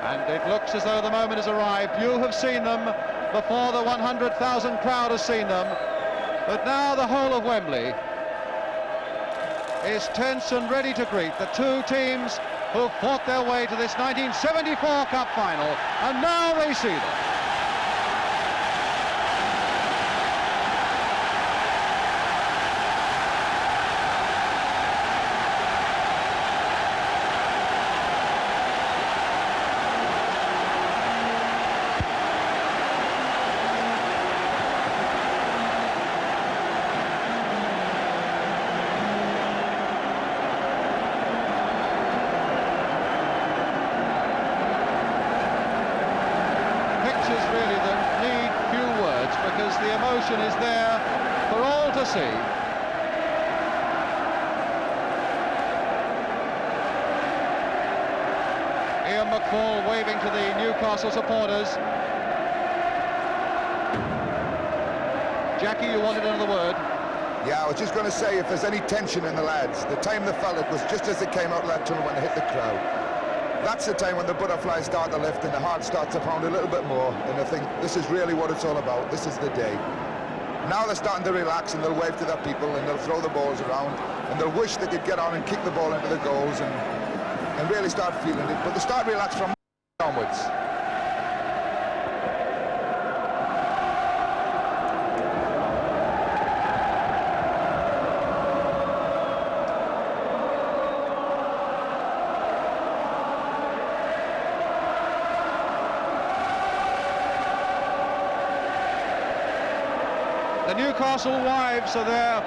And it looks as though the moment has arrived. You have seen them before the 100,000 crowd has seen them. But now the whole of Wembley is tense and ready to greet the two teams who fought their way to this 1974 Cup final, and now they see them. Really that need few words, because the emotion is there for all to see. Ian McFall waving to the Newcastle supporters. Jackie, you wanted another word? Yeah, I was just going to say, if there's any tension in the lads, the time they felt it was just as it came out of that tunnel when they hit the crowd. That's the time when the butterflies start to lift and the heart starts to pound a little bit more, and I think this is really what it's all about. This is the day. Now they're starting to relax, and they'll wave to their people, and they'll throw the balls around, and they'll wish they could get on and kick the ball into the goals and really start feeling it. But they start relax from onwards. The Newcastle wives are there,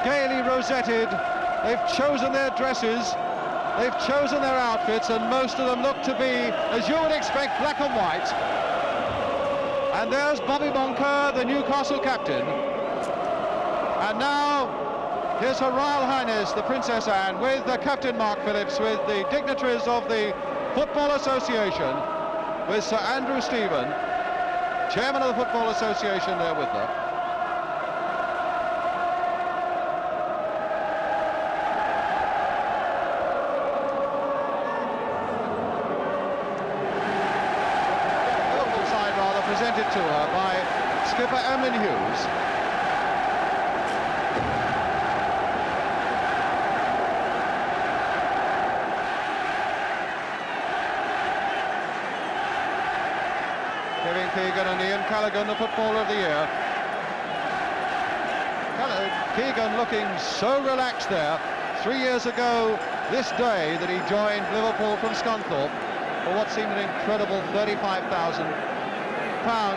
gaily rosetted. They've chosen their dresses, they've chosen their outfits, and most of them look to be, as you would expect, black and white. And there's Bobby Moncur, the Newcastle captain. And now, here's Her Royal Highness, the Princess Anne, with the Captain Mark Phillips, with the dignitaries of the Football Association, with Sir Andrew Stephen, Chairman of the Football Association, there with them. Presented to her by skipper Emlyn Hughes. Kevin Keegan and Ian Callaghan, the Footballer of the Year. Keegan looking so relaxed there. 3 years ago this day that he joined Liverpool from Scunthorpe for what seemed an incredible £35,000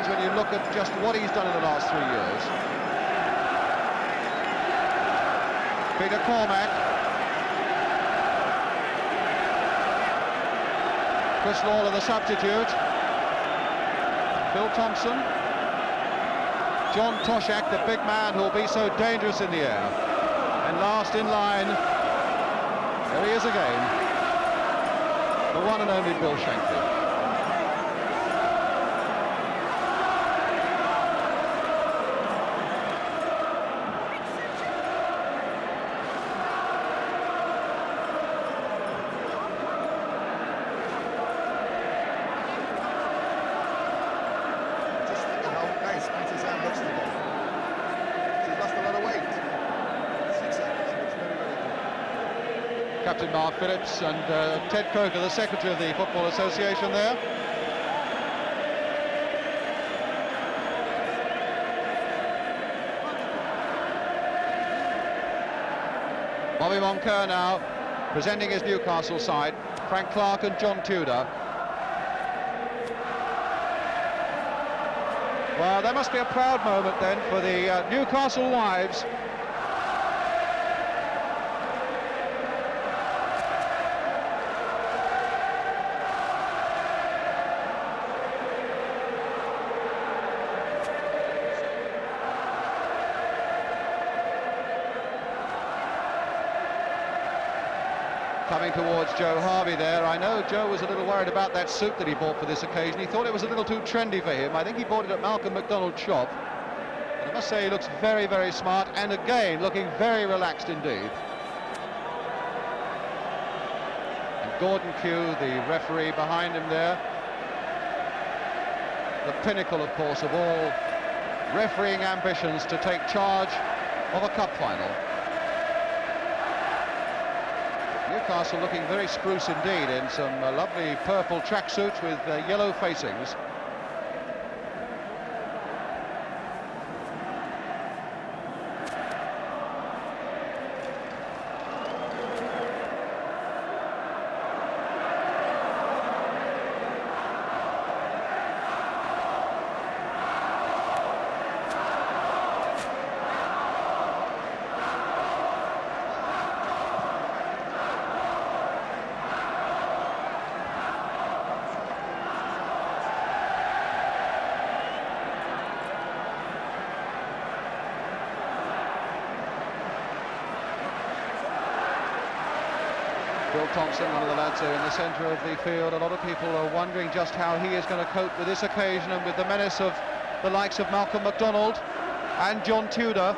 when you look at just what he's done in the last 3 years. Peter Cormack. Chris Lawler, the substitute. Phil Thompson. John Toshak, the big man who will be so dangerous in the air. And last in line, there he is again, the one and only Bill Shankly. Captain Mark Phillips and Ted Croker, the Secretary of the Football Association there. Bobby Moncur now presenting his Newcastle side, Frank Clark and John Tudor. Well, there must be a proud moment then for the Newcastle wives. Coming towards Joe Harvey there. I know Joe was a little worried about that suit that he bought for this occasion. He thought it was a little too trendy for him. I think he bought it at Malcolm McDonald's shop. And I must say he looks very, very smart, and again looking very relaxed indeed. And Gordon Kew, the referee, behind him there. The pinnacle, of course, of all refereeing ambitions, to take charge of a cup final. Newcastle looking very spruce indeed in some lovely purple tracksuits with yellow facings. Bill Thompson, one of the lads there in the centre of the field. A lot of people are wondering just how he is going to cope with this occasion and with the menace of the likes of Malcolm MacDonald and John Tudor.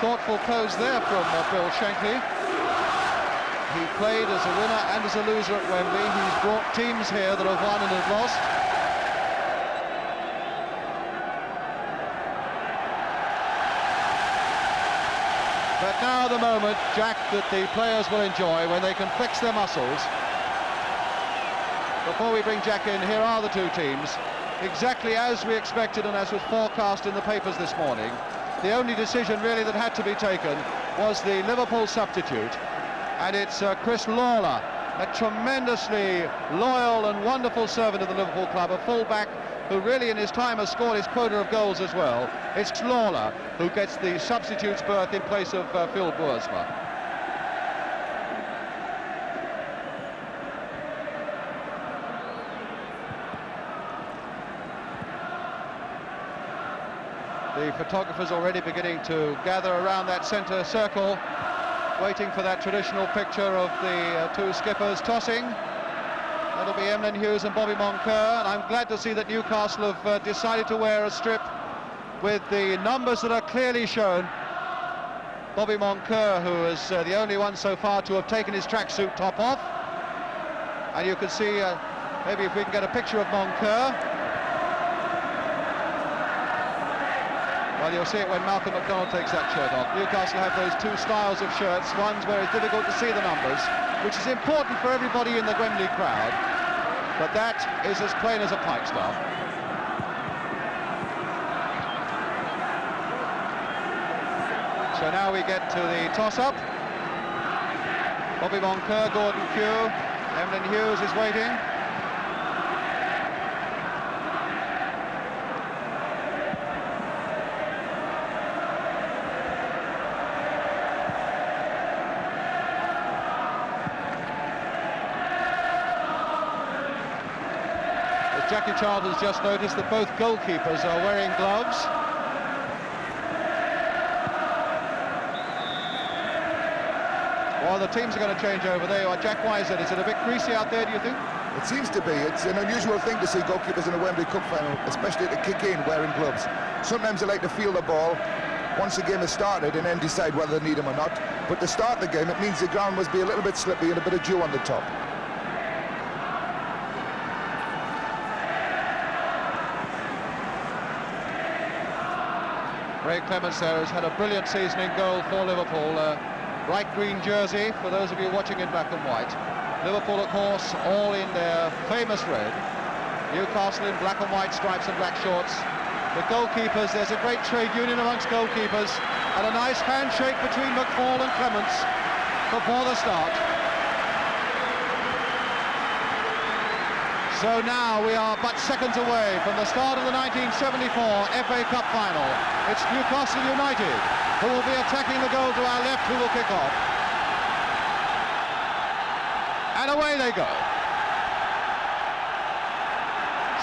Thoughtful pose there from Bill Shankly. He played as a winner and as a loser at Wembley. He's brought teams here that have won and have lost. But now the moment, Jack, that the players will enjoy when they can flex their muscles. Before we bring Jack in, here are the two teams, exactly as we expected and as was forecast in the papers this morning. The only decision really that had to be taken was the Liverpool substitute, and it's Chris Lawler, a tremendously loyal and wonderful servant of the Liverpool club, a full-back who really in his time has scored his quota of goals as well. It's Lawler who gets the substitute's berth in place of Phil Boersma. The photographers already beginning to gather around that centre circle, waiting for that traditional picture of the two skippers tossing. That'll be Emlyn Hughes and Bobby Moncur, and I'm glad to see that Newcastle have decided to wear a strip with the numbers that are clearly shown. Bobby Moncur, who is the only one so far to have taken his tracksuit top off, and you can see maybe if we can get a picture of Moncur. Well, you'll see it when Malcolm MacDonald takes that shirt off. Newcastle have those two styles of shirts, ones where it's difficult to see the numbers, which is important for everybody in the Wembley crowd, but that is as plain as a pikestaff. So now we get to the toss-up. Bobby Moncur, Gordon Kew, Emlyn Hughes is waiting. Jackie Child has just noticed that both goalkeepers are wearing gloves. Well, the teams are going to change over. There you are, Jack Wiser. Is it a bit greasy out there, do you think? It seems to be. It's an unusual thing to see goalkeepers in a Wembley Cup final, especially to kick in wearing gloves. Sometimes they like to feel the ball once the game has started and then decide whether they need them or not. But to start the game, it means the ground must be a little bit slippy and a bit of dew on the top. Ray Clements there has had a brilliant season in goal for Liverpool. Bright green jersey for those of you watching in black and white. Liverpool, of course, all in their famous red. Newcastle in black and white stripes and black shorts. The goalkeepers, there's a great trade union amongst goalkeepers, and a nice handshake between McFall and Clements before the start. So now we are but seconds away from the start of the 1974 FA Cup final. It's Newcastle United who will be attacking the goal to our left, who will kick off. And away they go.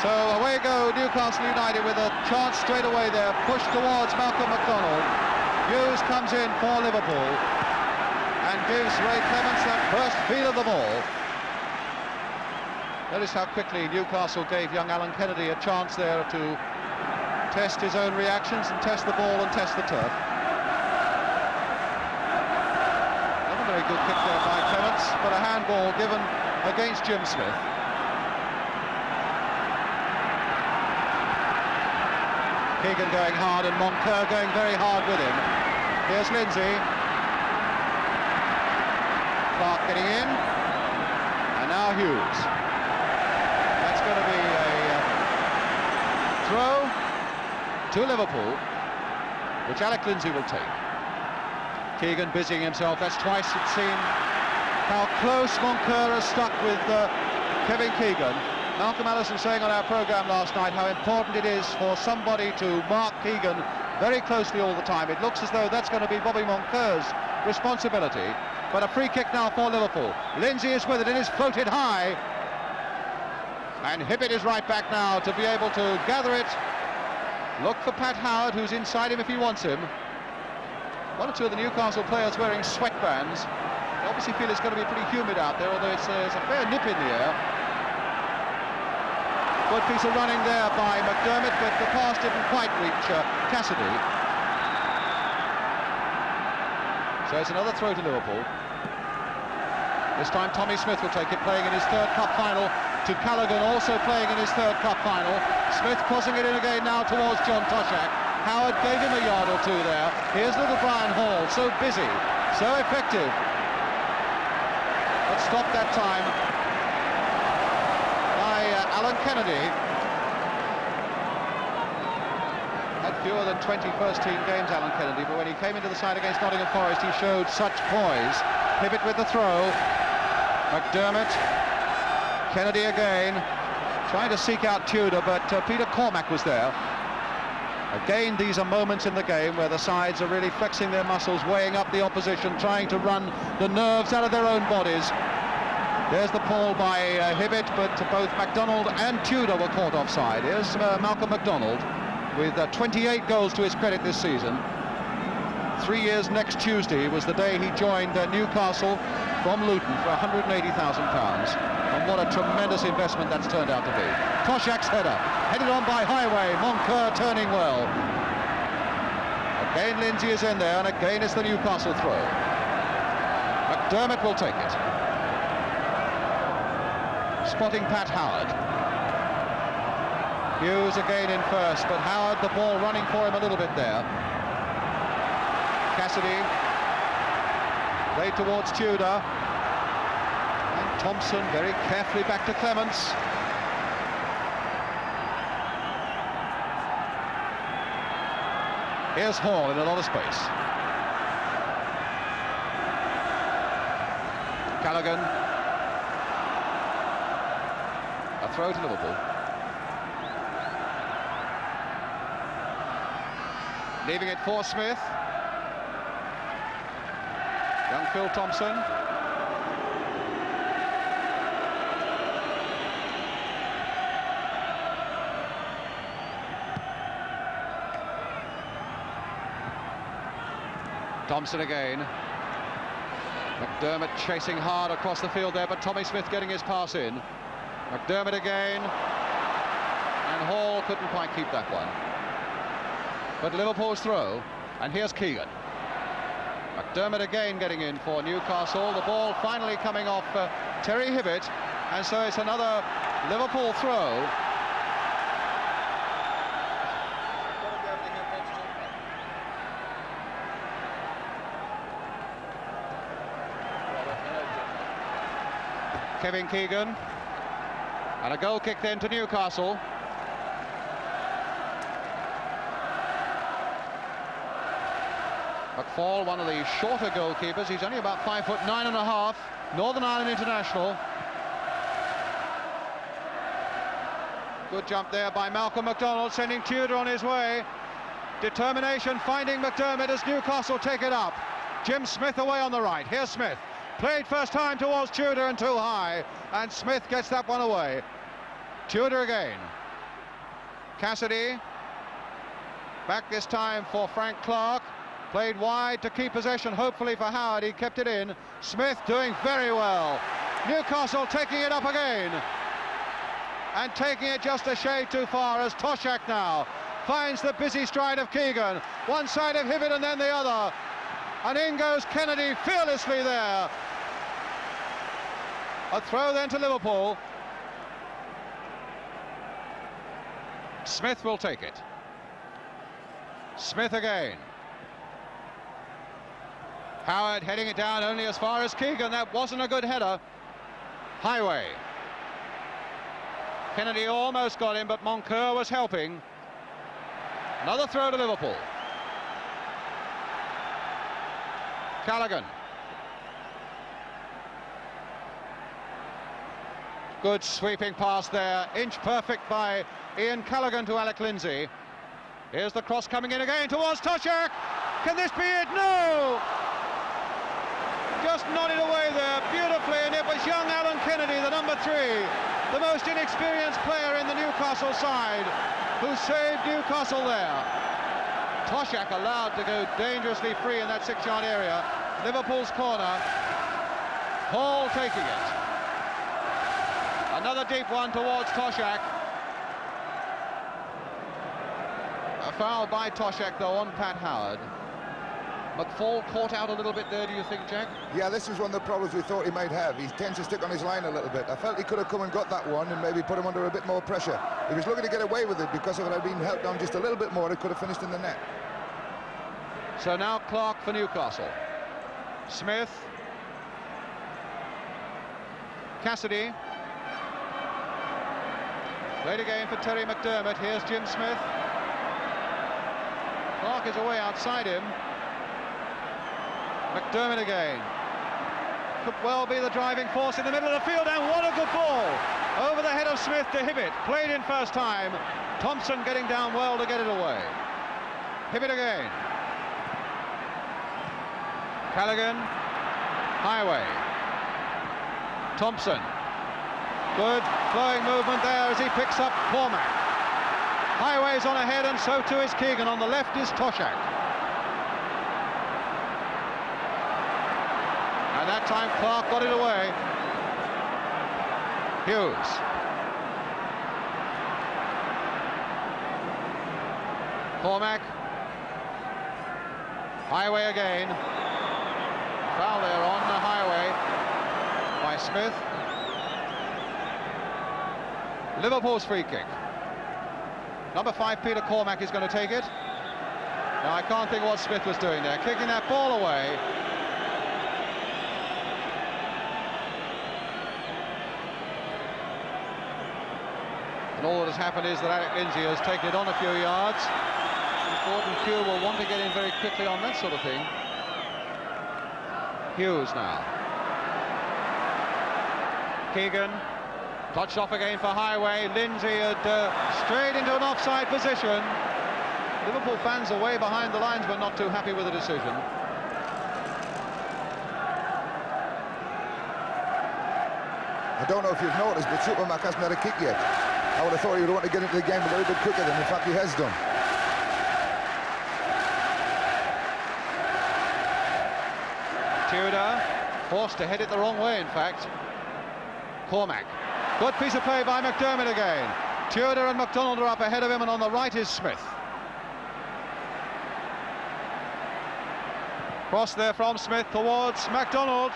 So away go Newcastle United with a chance straight away there, pushed towards Malcolm MacDonald. Hughes comes in for Liverpool and gives Ray Clemence that first feel of the ball. Notice how quickly Newcastle gave young Alan Kennedy a chance there to test his own reactions and test the ball and test the turf. Not a very good kick there by Clemence, but a handball given against Jim Smith. Keegan going hard and Moncur going very hard with him. Here's Lindsay. Clark getting in. And now Hughes. That's going to be a throw to Liverpool, which Alec Lindsay will take. Keegan busying himself. That's twice it's seen how close Moncur has stuck with Kevin Keegan. Malcolm Allison saying on our programme last night how important it is for somebody to mark Keegan very closely all the time. It looks as though that's going to be Bobby Moncur's responsibility. But a free kick now for Liverpool. Lindsay is with it and is floated high. And Hibbett is right back now to be able to gather it. Look for Pat Howard, who's inside him if he wants him. One or two of the Newcastle players wearing sweatbands. They obviously feel it's going to be pretty humid out there, although it's a fair nip in the air. Good piece of running there by McDermott, but the pass didn't quite reach Cassidy. So it's another throw to Liverpool. This time Tommy Smith will take it, playing in his third cup final, to Callaghan, also playing in his third cup final. Smith crossing it in again now towards John Toshak. Howard gave him a yard or two there. Here's little Brian Hall, so busy, so effective. But stopped that time by Alan Kennedy. Had fewer than 20 first-team games, Alan Kennedy, but when he came into the side against Nottingham Forest, he showed such poise. Hibbett with the throw. McDermott. Kennedy again, trying to seek out Tudor, but Peter Cormack was there. Again, these are moments in the game where the sides are really flexing their muscles, weighing up the opposition, trying to run the nerves out of their own bodies. There's the pull by Hibbett, but both MacDonald and Tudor were caught offside. Here's Malcolm MacDonald with 28 goals to his credit this season. 3 years next Tuesday was the day he joined Newcastle from Luton for £180,000. And what a tremendous investment that's turned out to be. Toshak's header, headed on by Heighway, Moncur turning well. Again Lindsay is in there, and again it's the Newcastle throw. McDermott will take it. Spotting Pat Howard. Hughes again in first, but Howard, the ball running for him a little bit there. Cassidy, played towards Tudor. And Thompson very carefully back to Clemence. Here's Hall in a lot of space. Callaghan. A throw to Liverpool. Leaving it for Smith. Young Phil Thompson. Thompson again. McDermott chasing hard across the field there, but Tommy Smith getting his pass in. McDermott again. And Hall couldn't quite keep that one. But Liverpool's throw, and here's Keegan. McDermott again getting in for Newcastle. The ball finally coming off Terry Hibbett, and so it's another Liverpool throw. Kevin Keegan, and a goal kick then to Newcastle. McFall, one of the shorter goalkeepers. He's only about 5'9½", Northern Ireland international. Good jump there by Malcolm MacDonald, sending Tudor on his way. Determination finding McDermott as Newcastle take it up. Jim Smith away on the right. Here's Smith. Played first time towards Tudor and too high, and Smith gets that one away. Tudor again. Cassidy. Back this time for Frank Clark. Played wide to keep possession, hopefully for Howard. He kept it in. Smith doing very well. Newcastle taking it up again. And taking it just a shade too far as Toshak now finds the busy stride of Keegan. One side of Hibbett and then the other. And in goes Kennedy fearlessly there. A throw then to Liverpool. Smith will take it. Smith again. Howard heading it down only as far as Keegan. That wasn't a good header. Heighway. Kennedy almost got him, but Moncur was helping. Another throw to Liverpool. Callaghan. Good sweeping pass there. Inch perfect by Ian Callaghan to Alec Lindsay. Here's the cross coming in again towards Toshak. Can this be it? No! Just nodded away there beautifully, and it was young Alan Kennedy, the number 3, the most inexperienced player in the Newcastle side, who saved Newcastle there. Toshak allowed to go dangerously free in that 6-yard area. Liverpool's corner. Hall taking it. Another deep one towards Toshak. A foul by Toshak, though, on Pat Howard. McFall caught out a little bit there, do you think, Jack? Yeah, this was one of the problems we thought he might have. He tends to stick on his line a little bit. I felt he could have come and got that one and maybe put him under a bit more pressure. He was looking to get away with it because if it had been held down just a little bit more, it could have finished in the net. So now Clark for Newcastle. Smith. Cassidy. Played again for Terry McDermott. Here's Jim Smith. Clark is away outside him. McDermott again. Could well be the driving force in the middle of the field, and what a good ball! Over the head of Smith to Hibbett. Played in first time. Thompson getting down well to get it away. Hibbett again. Callaghan. Heighway. Thompson. Good flowing movement there as he picks up Cormac. Heighway's on ahead, and so too is Keegan. On the left is Toshak. And that time Clark got it away. Hughes. Cormac. Heighway again. Foul there on the Heighway by Smith. Liverpool's free kick. Number 5, Peter Cormac, is going to take it. Now, I can't think what Smith was doing there, kicking that ball away. And all that has happened is that Alec Lindsay has taken it on a few yards. Gordon Pugh will want to get in very quickly on that sort of thing. Hughes now. Keegan. Touched off again for Heighway. Lindsay had strayed into an offside position. Liverpool fans away behind the lines were not too happy with the decision. I don't know if you've noticed, but Supermac hasn't had a kick yet. I would have thought he would want to get into the game a little bit quicker than in fact he has done. Tudor forced to head it the wrong way, in fact. Cormac. Good piece of play by McDermott again. Tudor and McDonald are up ahead of him, and on the right is Smith. Cross there from Smith towards McDonald.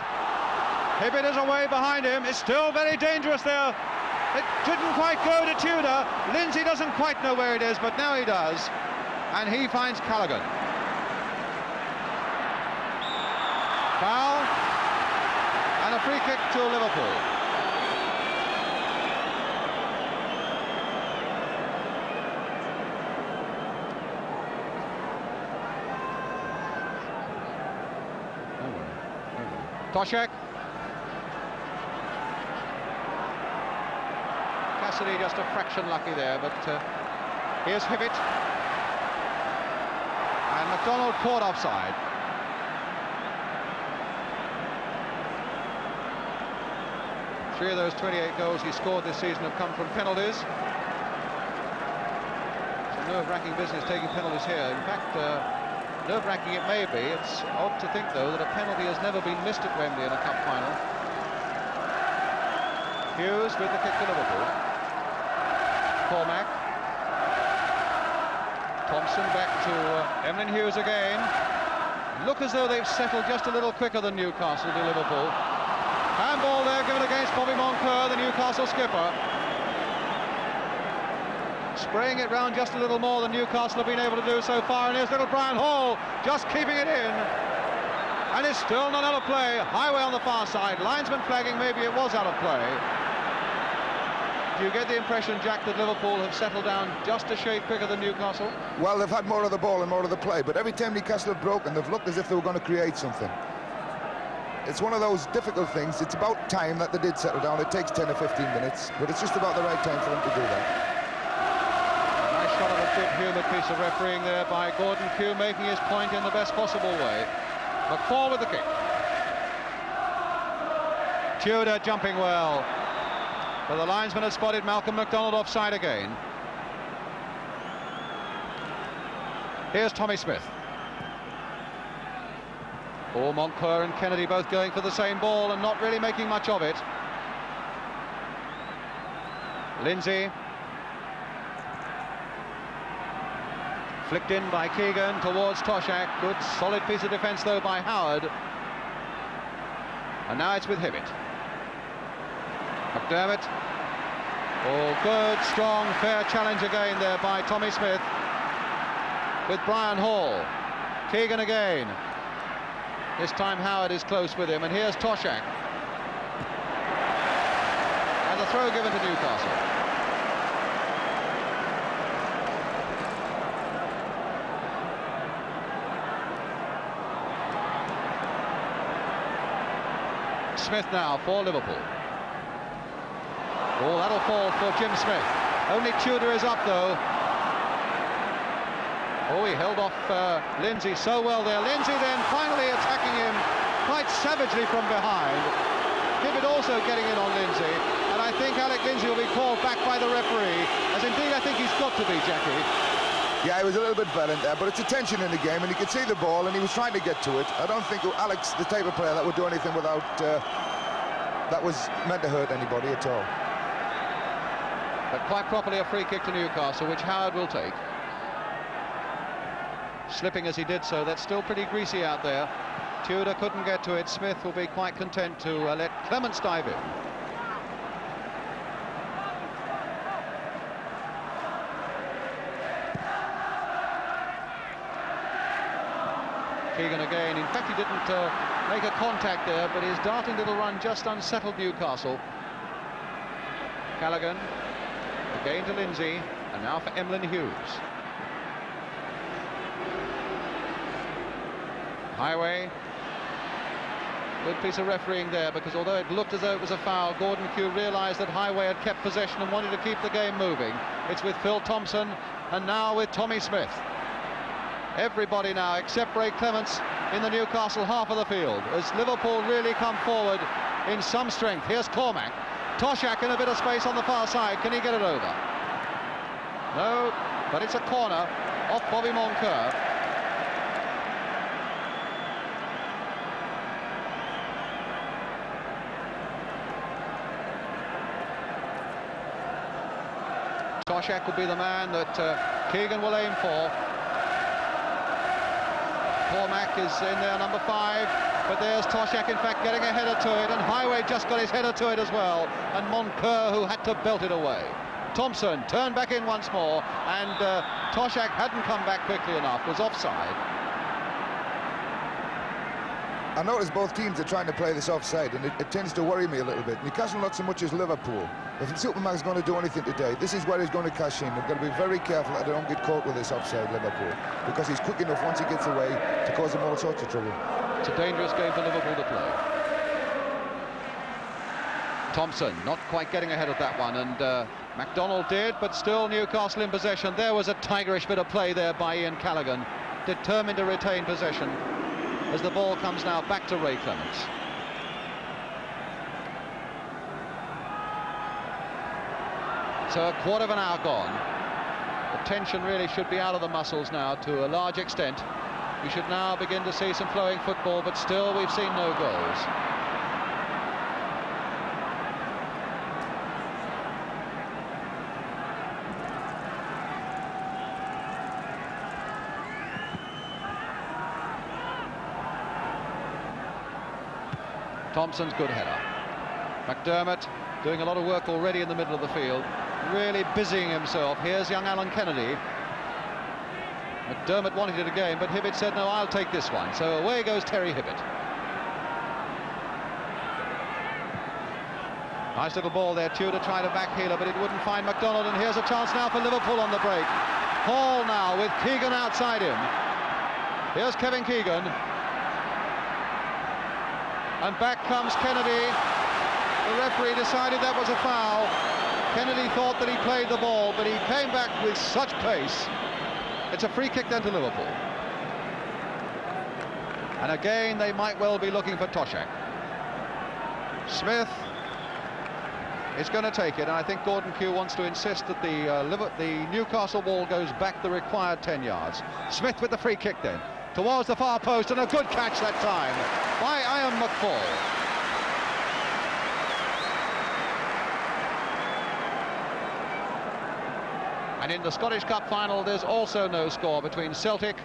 Hibbett is away behind him. It's still very dangerous there. It didn't quite go to Tudor. Lindsay doesn't quite know where it is, but now he does. And he finds Callaghan. Foul. And a free kick to Liverpool. Toshak. Cassidy just a fraction lucky there, but here's Hibbett. And McDonald caught offside. Three of those 28 goals he scored this season have come from penalties. It's a nerve-wracking business taking penalties here. In fact, nerve-wracking it may be. It's odd to think, though, that a penalty has never been missed at Wembley in a cup final. Hughes with the kick to Liverpool. Cormac. Thompson back to Emlyn Hughes again. Look as though they've settled just a little quicker than Newcastle to Liverpool. Handball there given against Bobby Moncur, the Newcastle skipper. Spraying it round just a little more than Newcastle have been able to do so far, and here's little Brian Hall just keeping it in. And it's still not out of play. Heighway on the far side, linesman flagging maybe it was out of play. Do you get the impression, Jack, that Liverpool have settled down just a shade quicker than Newcastle? Well, they've had more of the ball and more of the play, but every time Newcastle have broken, they've looked as if they were going to create something. It's one of those difficult things. It's about time that they did settle down. It takes 10 or 15 minutes, but it's just about the right time for them to do that. Nice shot of a good-humoured piece of refereeing there by Gordon Kew, making his point in the best possible way. McFall with the kick. Tudor jumping well. But the linesman had spotted Malcolm MacDonald offside again. Here's Tommy Smith. Oh, Moncur and Kennedy both going for the same ball and not really making much of it. Lindsay. Flicked in by Keegan towards Toshak. Good solid piece of defence though by Howard. And now it's with Hibbett. McDermott. Oh, good, strong, fair challenge again there by Tommy Smith. With Brian Hall. Keegan again. This time Howard is close with him, and here's Toshak. And the throw given to Newcastle. Smith now for Liverpool. Oh, that'll fall for Jim Smith. Only Tudor is up, though. Oh, he held off Lindsay so well there. Lindsay then finally attacking him quite savagely from behind. Hibbett also getting in on Lindsay. And I think Alec Lindsay will be called back by the referee, as indeed I think he's got to be, Jackie. Yeah, he was a little bit violent there, but it's a tension in the game, and you could see the ball, and he was trying to get to it. I don't think Alex, the type of player that would do anything without that was meant to hurt anybody at all. But quite properly a free kick to Newcastle, which Howard will take. Slipping as he did so. That's still pretty greasy out there. Tudor couldn't get to it. Smith will be quite content to let Clements dive in. Keegan again. In fact, he didn't make a contact there, but his darting little run just unsettled Newcastle. Callaghan again to Lindsay, and now for Emlyn Hughes. Heighway. Good piece of refereeing there, because although it looked as though it was a foul, Gordon Kew realised that Heighway had kept possession and wanted to keep the game moving. It's with Phil Thompson, and now with Tommy Smith. Everybody now, except Ray Clements, in the Newcastle half of the field, as Liverpool really come forward in some strength. Here's Cormac. Toshak in a bit of space on the far side. Can he get it over? No, but it's a corner off Bobby Moncur. Toshak will be the man that Keegan will aim for. Cormac is in there, number 5, but there's Toshak in fact getting a header to it, and Heighway just got his header to it as well, and Moncur who had to belt it away. Thompson turned back in once more, and Toshak hadn't come back quickly enough, was offside. I notice both teams are trying to play this offside, and it tends to worry me a little bit. Newcastle not so much as Liverpool. If Superman's going to do anything today, this is where he's going to cash in. They've got to be very careful that they don't get caught with this offside, Liverpool, because he's quick enough once he gets away to cause them all sorts of trouble. It's a dangerous game for Liverpool to play. Thompson not quite getting ahead of that one, and MacDonald did, but still Newcastle in possession. There was a tigerish bit of play there by Ian Callaghan, determined to retain possession, as the ball comes now back to Ray Clements. So a quarter of an hour gone. The tension really should be out of the muscles now to a large extent. We should now begin to see some flowing football, but still we've seen no goals. Thompson's good header. McDermott doing a lot of work already in the middle of the field, really busying himself. Here's young Alan Kennedy. McDermott wanted it again, but Hibbett said, no, I'll take this one. So away goes Terry Hibbett. Nice little ball there, Tudor tried a backheeler, but it wouldn't find McDonald, and here's a chance now for Liverpool on the break. Hall now with Keegan outside him. Here's Kevin Keegan. And back comes Kennedy. The referee decided that was a foul. Kennedy thought that he played the ball, but he came back with such pace. It's a free kick then to Liverpool. And again, they might well be looking for Toshak. Smith is going to take it, and I think Gordon Kew wants to insist that the Newcastle ball goes back the required 10 yards. Smith with the free kick then, towards the far post, and a good catch that time by Ian McFall. And in the Scottish Cup final, there's also no score between Celtic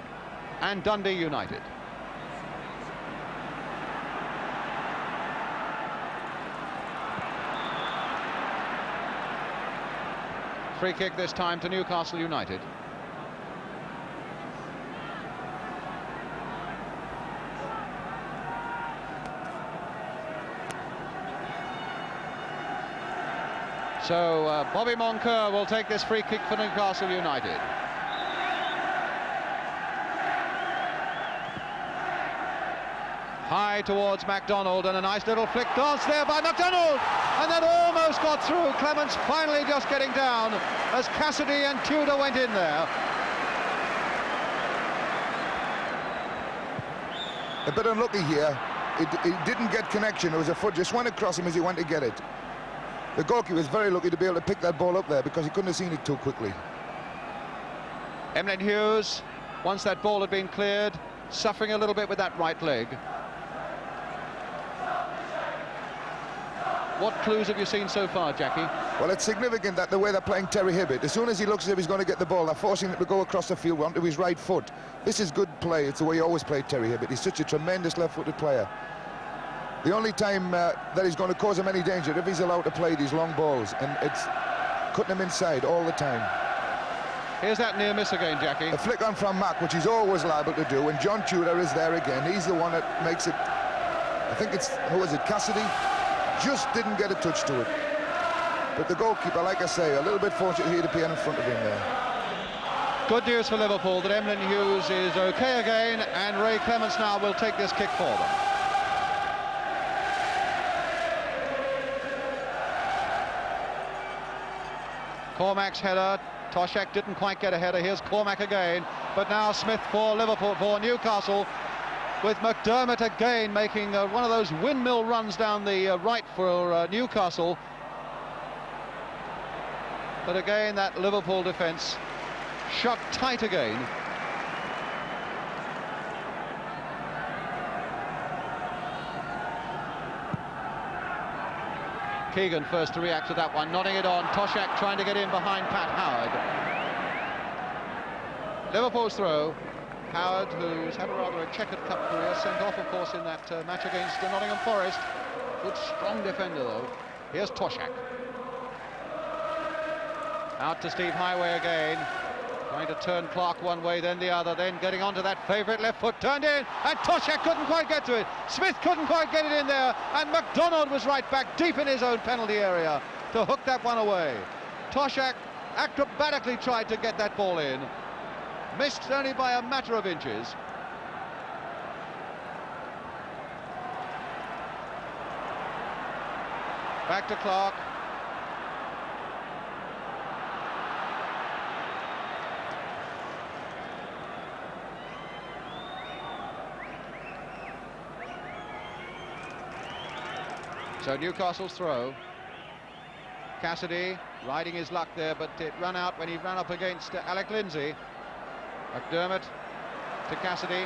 and Dundee United. Free kick this time to Newcastle United. So Bobby Moncur will take this free kick for Newcastle United. High towards MacDonald, and a nice little flick dance there by MacDonald, and that almost got through. Clements finally just getting down as Cassidy and Tudor went in there. A bit unlucky here. He didn't get connection. There was a foot just went across him as he went to get it. The goalkeeper was very lucky to be able to pick that ball up there because he couldn't have seen it too quickly. Emlyn Hughes, once that ball had been cleared, suffering a little bit with that right leg. What clues have you seen so far, Jackie? Well, it's significant that the way they're playing Terry Hibbett, as soon as he looks as if he's going to get the ball, they're forcing him to go across the field onto his right foot. This is good play. It's the way he always played Terry Hibbett. He's such a tremendous left-footed player. The only time that he's going to cause him any danger if he's allowed to play these long balls, and it's cutting him inside all the time. Here's that near miss again, Jackie. A flick on from Mack, which he's always liable to do, and John Tudor is there again. He's the one that makes it. I think it's, who is it, Cassidy? Just didn't get a touch to it. But the goalkeeper, like I say, a little bit fortunate here to be in front of him there. Good news for Liverpool that Emlyn Hughes is okay again, and Ray Clements now will take this kick for them. Cormac's header. Toshak didn't quite get a header. Here's Cormac again, but now Smith for Liverpool, for Newcastle, with McDermott again making one of those windmill runs down the right for Newcastle. But again, that Liverpool defence shut tight again. Keegan first to react to that one, nodding it on. Toshak trying to get in behind Pat Howard. Liverpool's throw. Howard, who's had a checkered cup career, sent off, of course, in that match against Nottingham Forest. Good, strong defender, though. Here's Toshak. Out to Steve Heighway again. Trying to turn Clark one way, then the other, then getting onto that favourite left foot, turned in, and Toshak couldn't quite get to it. Smith couldn't quite get it in there, and MacDonald was right back deep in his own penalty area to hook that one away. Toshak acrobatically tried to get that ball in. Missed only by a matter of inches. Back to Clark. So Newcastle's throw. Cassidy riding his luck there, but it ran out when he ran up against Alec Lindsay. McDermott to Cassidy.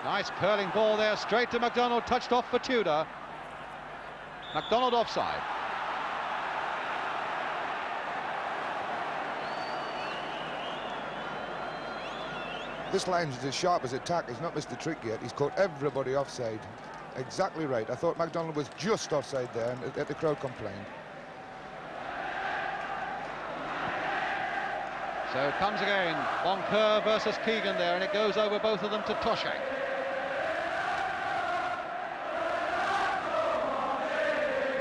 Nice curling ball there, straight to MacDonald, touched off for Tudor. MacDonald offside. This line's as sharp as a tack. He's not missed the trick yet. He's caught everybody offside. Exactly right. I thought MacDonald was just offside there, and the crowd complained. So it comes again. Moncur versus Keegan there, and it goes over both of them to Toshak.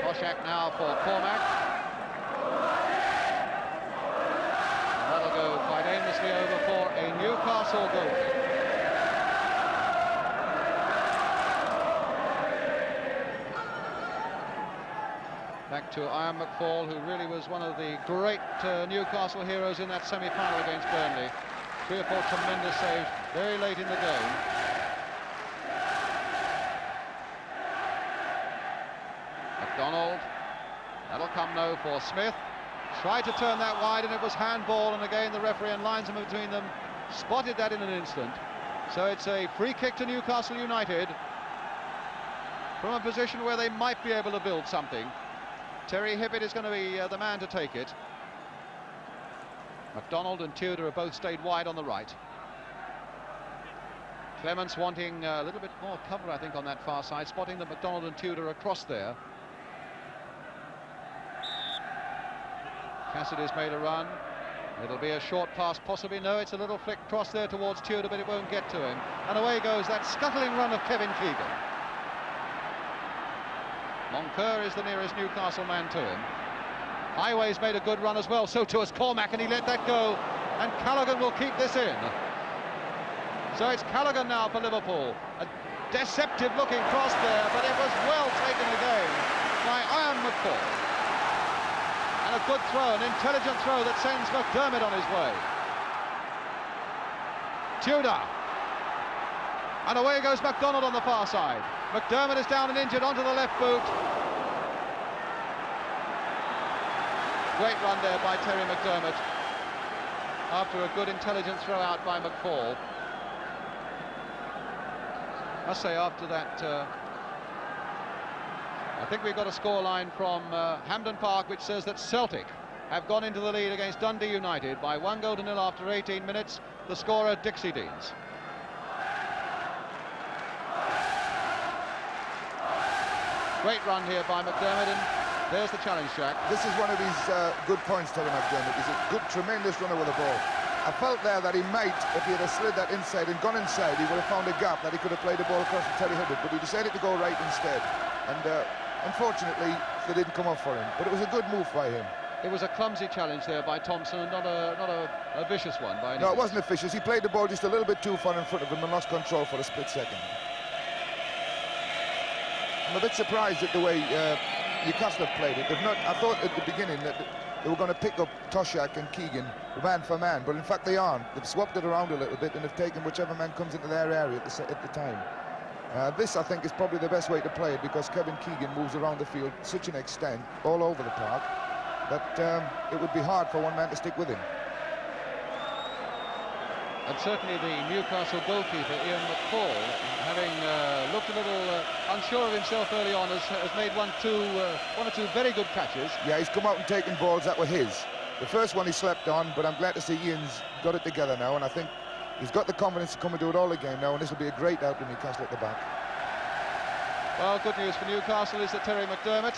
Toshak now for Cormac. And that'll go quite aimlessly over for a Newcastle goal. Back to Ian McFall, who really was one of the great Newcastle heroes in that semi-final against Burnley. 3 or 4 tremendous saves very late in the game. MacDonald, that'll come now for Smith. Tried to turn that wide and it was handball, and again the referee and linesman between them spotted that in an instant. So it's a free kick to Newcastle United from a position where they might be able to build something. Terry Hibbett is going to be the man to take it. MacDonald and Tudor have both stayed wide on the right. Clements wanting a little bit more cover, I think, on that far side, spotting that MacDonald and Tudor across there. Cassidy's made a run. It'll be a short pass, possibly. No, it's a little flick cross there towards Tudor, but it won't get to him. And away goes that scuttling run of Kevin Keegan. Moncur is the nearest Newcastle man to him. Heighway's made a good run as well, so too has Cormac, and he let that go. And Callaghan will keep this in. So it's Callaghan now for Liverpool. A deceptive-looking cross there, but it was well taken again by Ian McFall. And a good throw, an intelligent throw that sends McDermott on his way. Tudor. And away goes MacDonald on the far side. McDermott is down and injured onto the left boot. Great run there by Terry McDermott after a good intelligent throw out by McFall. I must say, after that, I think we've got a scoreline from Hampden Park which says that Celtic have gone into the lead against Dundee United by 1-0 after 18 minutes. The scorer, Dixie Deans. Great run here by McDermott, and there's the challenge track. This is one of his good points, Terry McDermott. He's a good, tremendous runner with the ball. I felt there that he might, if he had slid that inside and gone inside, he would have found a gap that he could have played the ball across to Terry Hibbett, but he decided to go right instead. And unfortunately, they didn't come off for him. But it was a good move by him. It was a clumsy challenge there by Thompson, not a vicious one by any No, means. it wasn't vicious. He played the ball just a little bit too far in front of him and lost control for a split second. I'm a bit surprised at the way Newcastle have played it. They've not. I thought at the beginning that they were going to pick up Toshak and Keegan man for man, but in fact they aren't. They've swapped it around a little bit and have taken whichever man comes into their area at the time. This, I think, is probably the best way to play it, because Kevin Keegan moves around the field to such an extent, all over the park, that it would be hard for one man to stick with him. And certainly the Newcastle goalkeeper, Ian McFall, having looked a little unsure of himself early on, has made one or two very good catches. Yeah, he's come out and taken balls that were his. The first one he slept on, but I'm glad to see Ian's got it together now, and I think he's got the confidence to come and do it all again now, and this will be a great help to Newcastle at the back. Well, good news for Newcastle is that Terry McDermott,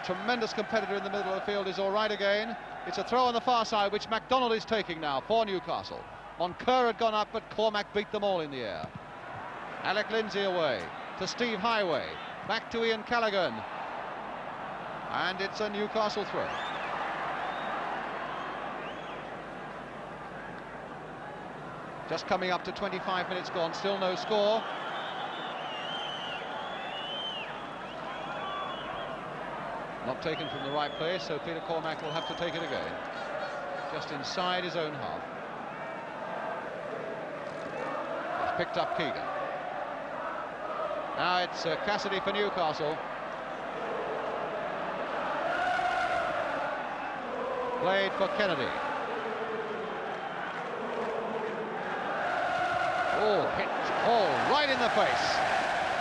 tremendous competitor in the middle of the field, is all right again. It's a throw on the far side, which MacDonald is taking now for Newcastle. Moncur had gone up, but Cormac beat them all in the air. Alec Lindsay away to Steve Heighway. Back to Ian Callaghan. And it's a Newcastle throw. Just coming up to 25 minutes gone, still no score. Not taken from the right place, so Peter Cormac will have to take it again. Just inside his own half. He's picked up Keegan. Now it's Cassidy for Newcastle. Played for Kennedy. Oh, hit Hall right in the face.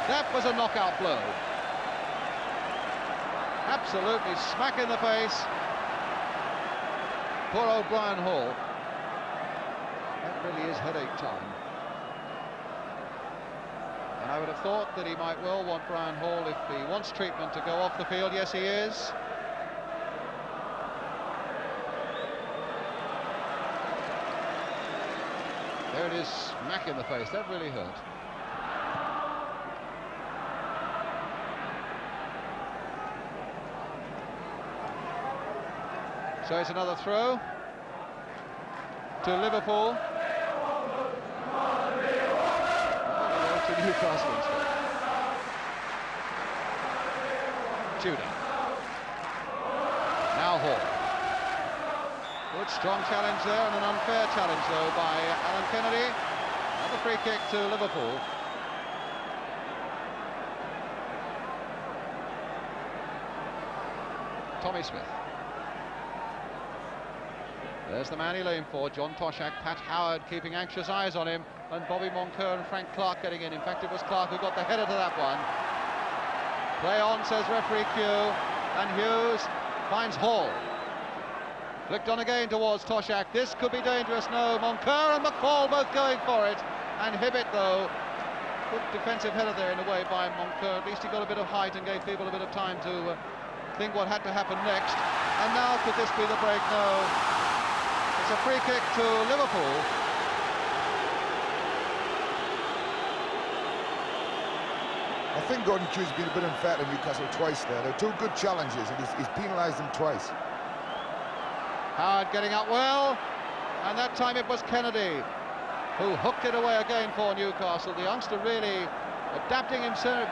That was a knockout blow. Absolutely smack in the face. Poor old Brian Hall. That really is headache time. And I would have thought that he might well want Brian Hall, if he wants treatment, to go off the field. Yes, he is. There it is, smack in the face. That really hurt. So it's another throw to Liverpool. To Newcastle instead. Tudor. Now Hall. Good strong challenge there, and an unfair challenge though by Alan Kennedy. Another free kick to Liverpool. Tommy Smith. There's the man he lay for, John Toshak. Pat Howard keeping anxious eyes on him, and Bobby Moncur and Frank Clark getting in. In fact, it was Clark who got the header to that one. Play on, says referee Q, and Hughes finds Hall. Flicked on again towards Toshak. This could be dangerous. No, Moncur and McFall both going for it. And Hibbett, though, good defensive header there in a way by Moncur. At least he got a bit of height and gave people a bit of time to think what had to happen next. And now could this be the break? No. It's a free kick to Liverpool. I think Gordon Q's been a bit unfair to Newcastle twice there. They're two good challenges, and he's penalised them twice. Howard getting up well, and that time it was Kennedy who hooked it away again for Newcastle. The youngster really adapting himself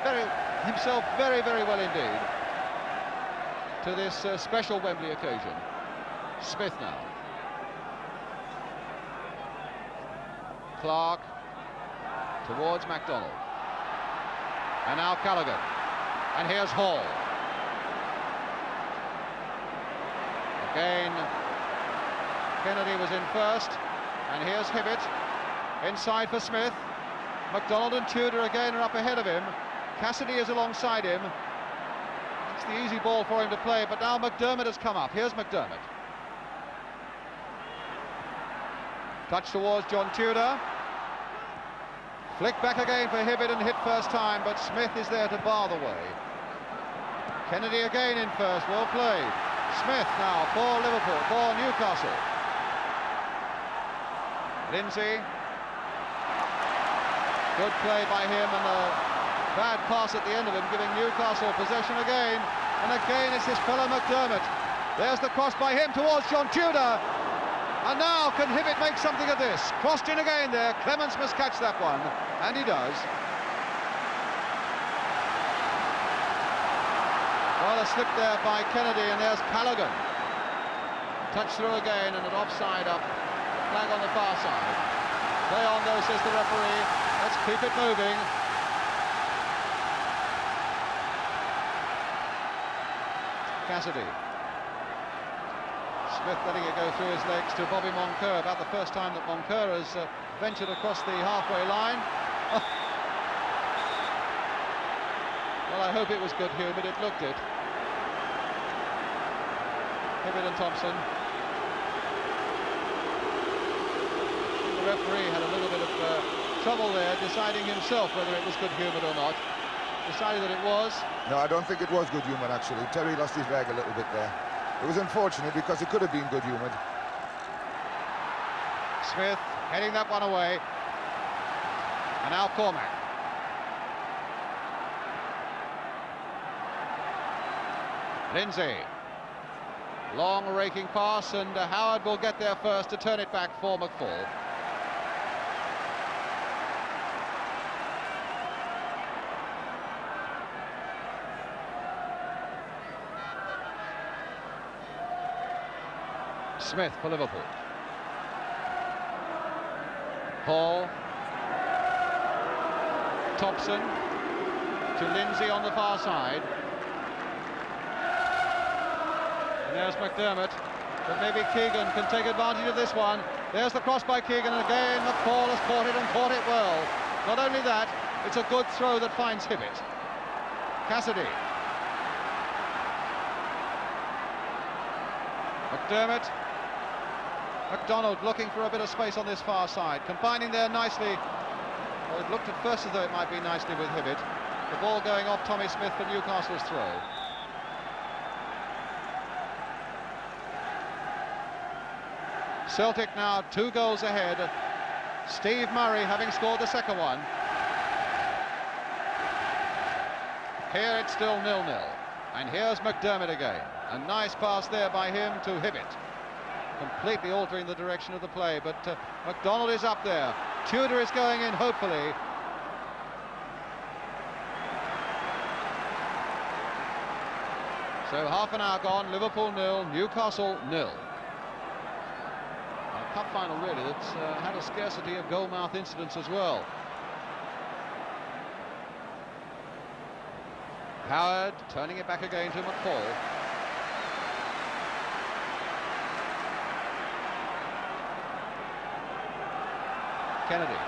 very, very well indeed to this special Wembley occasion. Smith now. Clark towards MacDonald. And now Callaghan. And here's Hall. Again, Kennedy was in first. And here's Hibbett. Inside for Smith. MacDonald and Tudor again are up ahead of him. Cassidy is alongside him. It's the easy ball for him to play, but now McDermott has come up. Here's McDermott. Touch towards John Tudor. Flick back again for Hibbett and hit first time, but Smith is there to bar the way. Kennedy again in first, well played. Smith now for Liverpool, for Newcastle. Lindsay. Good play by him, and a bad pass at the end of him, giving Newcastle possession again. And again it's his fellow McDermott. There's the cross by him towards John Tudor. And now can Hibbett make something of this? Crossed in again there. Clements must catch that one, and he does. Well, a slip there by Kennedy, and there's Callaghan. Touch through again, and an offside up. Flag on the far side. Play on though, says the referee. Let's keep it moving. Cassidy. Smith letting it go through his legs to Bobby Moncur. About the first time that Moncur has ventured across the halfway line. Well, I hope it was good humoured. It looked it. Hibbett and Thompson. The referee had a little bit of trouble there, deciding himself whether it was good humoured or not. Decided that it was. No, I don't think it was good humoured, actually. Terry lost his leg a little bit there. It was unfortunate because it could have been good humoured. Smith heading that one away. And now Cormac. Lindsay. Long raking pass, and Howard will get there first to turn it back for McFall. Smith for Liverpool. Hall. Thompson to Lindsay on the far side. And there's McDermott, but maybe Keegan can take advantage of this one. There's the cross by Keegan, and again McFall has caught it and caught it well. Not only that, it's a good throw that finds Hibbett. Cassidy. McDermott. McDonald looking for a bit of space on this far side, combining there nicely. Well, it looked at first as though it might be nicely with Hibbett. The ball going off Tommy Smith for Newcastle's throw. Celtic now 2 goals ahead. Steve Murray having scored the second one. Here it's still 0-0. And here's McDermott again. A nice pass there by him to Hibbett. Completely altering the direction of the play, but McDonald is up there. Tudor is going in, hopefully. So half an hour gone, Liverpool 0, Newcastle 0. A cup final really that's had a scarcity of goal-mouth incidents as well. Howard turning it back again to McFall. Kennedy.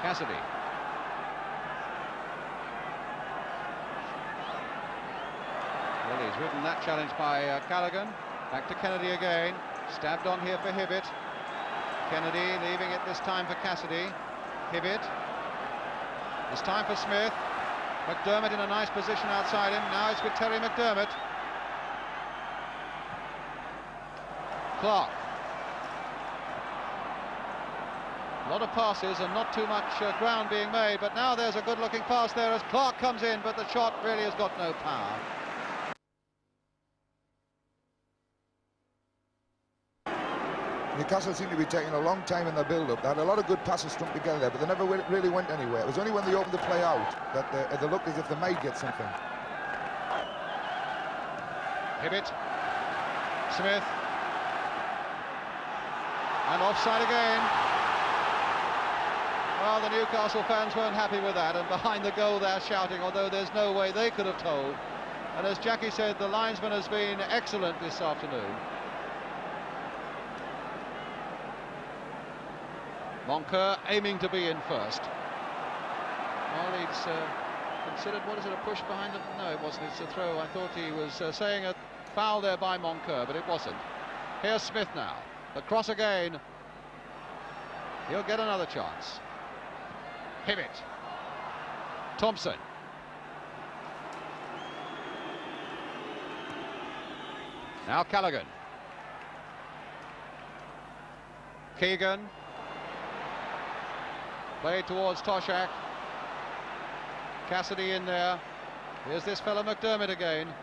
Cassidy. Well, he's ridden that challenge by Callaghan. Back to Kennedy again. Stabbed on here for Hibbett. Kennedy leaving it this time for Cassidy. Hibbett. It's time for Smith. McDermott in a nice position outside him. Now it's with Terry McDermott. Clark. A lot of passes and not too much ground being made, but now there's a good-looking pass there as Clark comes in, but the shot really has got no power. Newcastle seemed to be taking a long time in their build-up. They had a lot of good passes strung together there, but they never really went anywhere. It was only when they opened the play out that they looked as if they might get something. Hibbett. Smith. And offside again. Well, the Newcastle fans weren't happy with that, and behind the goal they're shouting, although there's no way they could have told. And as Jackie said, the linesman has been excellent this afternoon. Moncur aiming to be in first. Well, he's considered, what is it, a push behind him? No, it wasn't, it's a throw. I thought he was saying a foul there by Moncur, but it wasn't. Here's Smith now. The cross again. He'll get another chance. Hibbett. Thompson. Now Callaghan. Keegan. Played towards Toshak. Cassidy in there. Here's this fellow McDermott again.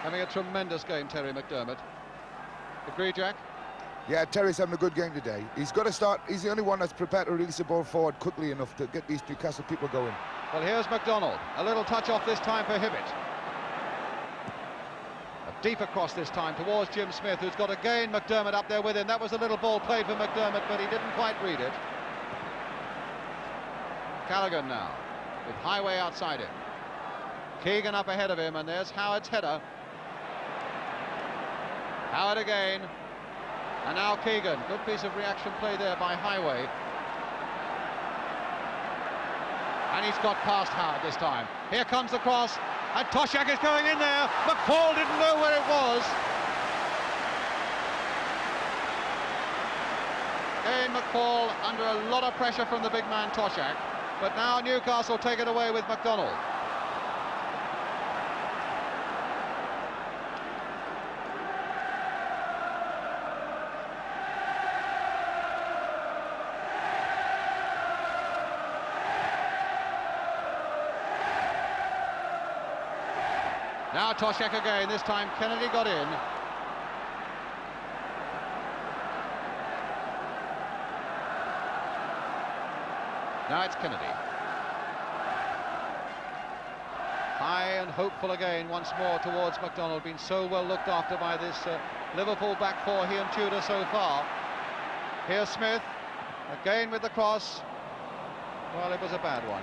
Having a tremendous game, Terry McDermott. Agree, Jack? Yeah, Terry's having a good game today. He's got to start. He's the only one that's prepared to release the ball forward quickly enough to get these Newcastle people going. Well, here's McDonald. A little touch off this time for Hibbett. A deep across this time towards Jim Smith, who's got again McDermott up there with him. That was a little ball played for McDermott, but he didn't quite read it. Callaghan now, with Heighway outside him. Keegan up ahead of him, and there's Howard's header. Howard again, and now Keegan. Good piece of reaction play there by Heighway. And he's got past Howard this time. Here comes the cross, and Toshak is going in there. McFall didn't know where it was. Again, McFall under a lot of pressure from the big man Toshak, but now Newcastle take it away with McDonald. Now Toshak again, this time Kennedy got in. Now it's Kennedy. High and hopeful again once more towards McDonald, been so well looked after by this Liverpool back four, he and Tudor so far. Here's Smith, again with the cross. Well, it was a bad one.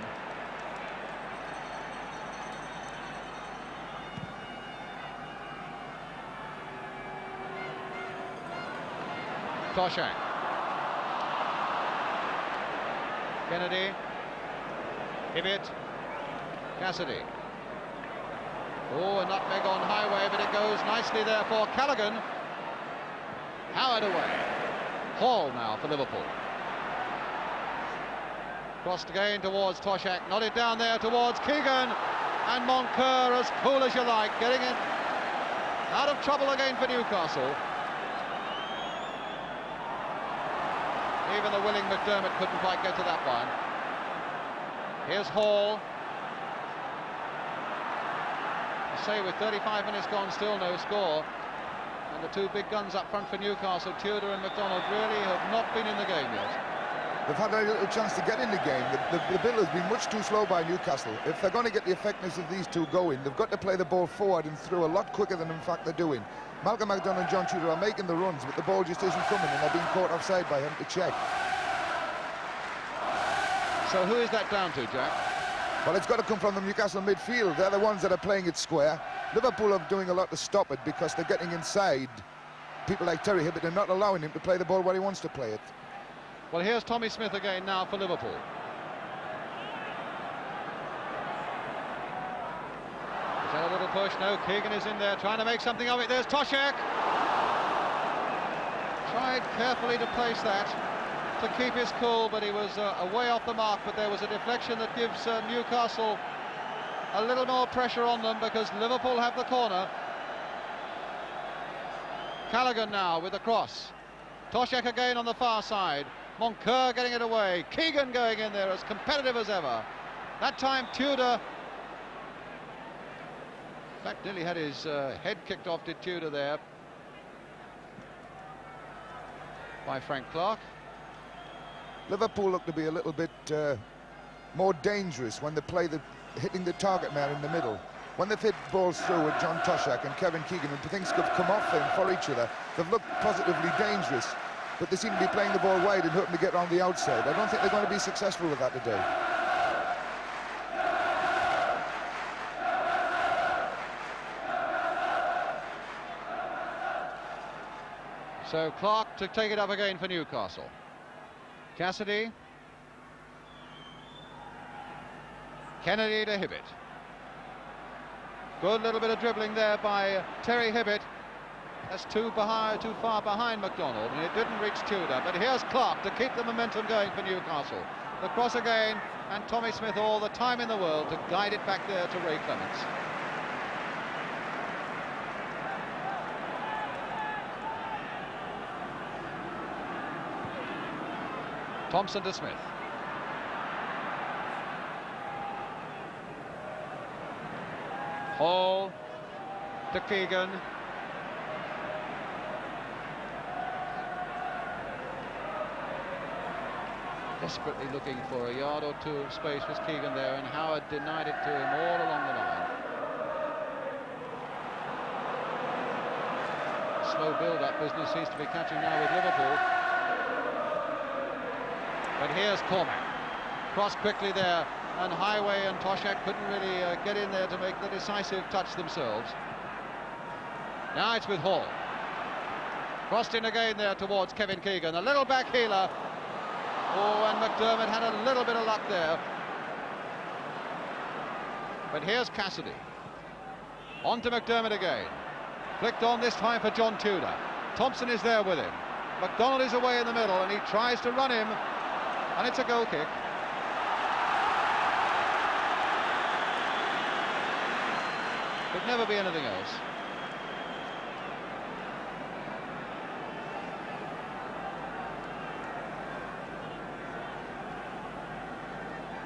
Toshak. Kennedy. Hibbett. Cassidy. Oh, a nutmeg on Heighway, but it goes nicely there for Callaghan. Howard away. Hall now for Liverpool. Crossed again towards Toshak, nodded down there towards Keegan, and Moncur, as cool as you like, getting it out of trouble again for Newcastle. Even the willing McDermott couldn't quite get to that one. Here's Hall. I say with 35 minutes gone, still no score. And the two big guns up front for Newcastle, Tudor and McDonald, really have not been in the game yet. They've had a little chance to get in the game. The bill has been much too slow by Newcastle. If they're going to get the effectiveness of these two going, they've got to play the ball forward and through a lot quicker than in fact they're doing. Malcolm McDonald and John Tudor are making the runs, but the ball just isn't coming, and they're being caught offside by him to check. So who is that down to, Jack? Well, it's got to come from the Newcastle midfield. They're the ones that are playing it square. Liverpool are doing a lot to stop it because they're getting inside people like Terry Hibbett and not allowing him to play the ball where he wants to play it. Well, here's Tommy Smith again now for Liverpool. Is that a little push? No, Keegan is in there trying to make something of it. There's Toshak. Tried carefully to place that to keep his cool, but he was away off the mark. But there was a deflection that gives Newcastle a little more pressure on them because Liverpool have the corner. Callaghan now with the cross. Toshak again on the far side. Moncur getting it away. Keegan going in there as competitive as ever. That time Tudor, in fact, nearly had his head kicked off, did Tudor there by Frank Clark. Liverpool look to be a little bit more dangerous when they play hitting the target man in the middle. When they've hit balls through with John Toshak and Kevin Keegan, and things have come off them for each other, they've looked positively dangerous, but they seem to be playing the ball wide and hoping to get on the outside. I don't think they're going to be successful with that today. So Clark to take it up again for Newcastle. Cassidy. Kennedy to Hibbett. Good little bit of dribbling there by Terry Hibbett. That's too far behind McDonald, and it didn't reach Tudor. But here's Clark to keep the momentum going for Newcastle. The cross again, and Tommy Smith all the time in the world to guide it back there to Ray Clements. Thompson to Smith. Hall to Keegan. Desperately looking for a yard or two of space was Keegan there, and Howard denied it to him all along the line. Slow build-up business seems to be catching now with Liverpool. But here's Cormac. Cross quickly there, and Heighway and Toshak couldn't really get in there to make the decisive touch themselves. Now it's with Hall. Crossed in again there towards Kevin Keegan. A little back heeler. Oh, and McDermott had a little bit of luck there. But here's Cassidy. On to McDermott again. Flicked on this time for John Tudor. Thompson is there with him. McDonald is away in the middle, and he tries to run him. And it's a goal kick. Could never be anything else.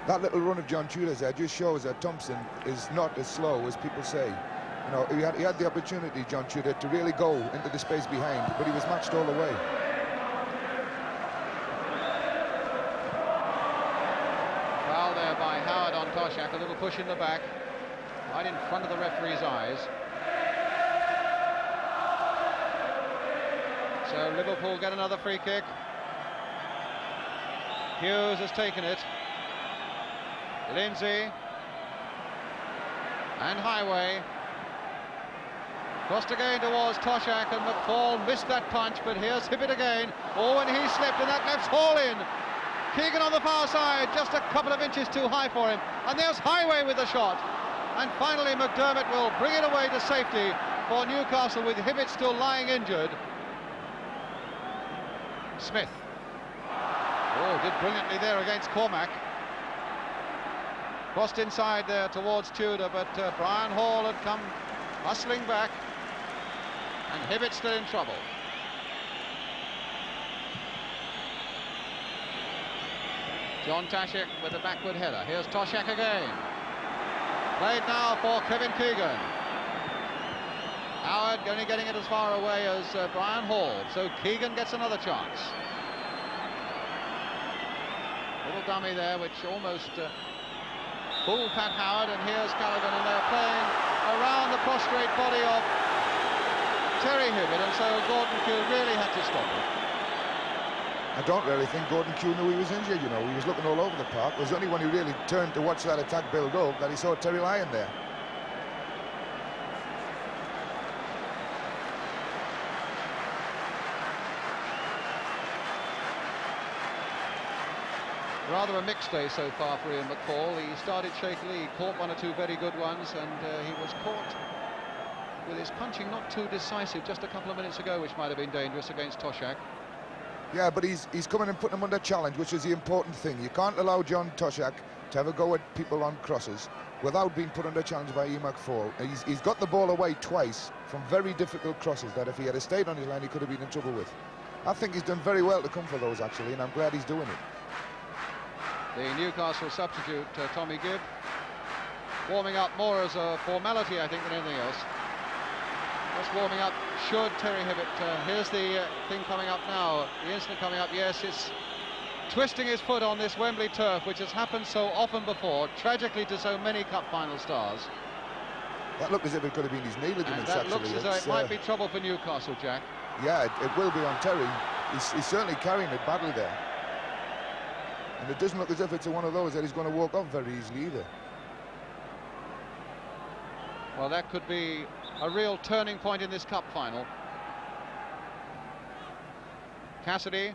That little run of John Tudor's there just shows that Thompson is not as slow as people say. You know, he had the opportunity, John Tudor, to really go into the space behind, but he was matched all the way. Foul there by Howard on Toshak, a little push in the back, right in front of the referee's eyes. So Liverpool get another free kick. Hughes has taken it. Lindsay and Heighway. Crossed again towards Toshak, and McFall missed that punch, but here's Hibbett again. Oh, and he slipped, and that left's all in. Keegan on the far side, just a couple of inches too high for him. And there's Heighway with the shot. And finally McDermott will bring it away to safety for Newcastle, with Hibbett still lying injured. Smith. Oh, did brilliantly there against Cormac. Crossed inside there towards Tudor, but Brian Hall had come hustling back. And Hibbett still in trouble. John Toshak with a backward header. Here's Toshak again. Played now for Kevin Keegan. Howard only getting it as far away as Brian Hall, so Keegan gets another chance. Little dummy there, which almost fooled Pat Howard, and here's Callaghan, and they're playing around the prostrate body of Terry Hibbett, and so Gordon Kew really had to stop it. I don't really think Gordon Kew knew he was injured, you know. He was looking all over the park. It was only when he really turned to watch that attack build up that he saw Terry lying there. Rather a mixed day so far for Ian McFall. He started shakily, he caught one or two very good ones, and he was caught with his punching not too decisive just a couple of minutes ago, which might have been dangerous against Toshak. Yeah, but he's coming and putting him under challenge, which is the important thing. You can't allow John Toshak to have a go at people on crosses without being put under challenge by Ian McFall. He's got the ball away twice from very difficult crosses that if he had stayed on his line, he could have been in trouble with. I think he's done very well to come for those, actually, and I'm glad he's doing it. The Newcastle substitute, Tommy Gibb, warming up more as a formality, I think, than anything else. Just warming up should Terry Hibbett. Here's the thing coming up now, the incident coming up. Yes, it's twisting his foot on this Wembley turf, which has happened so often before, tragically to so many cup final stars. That looked as if it could have been his knee ligaments, that actually. Looks as though it might be trouble for Newcastle, Jack. Yeah, it will be on Terry. He's certainly carrying it badly there. And it doesn't look as if it's one of those that he's going to walk off very easily either. Well, that could be a real turning point in this cup final. Cassidy.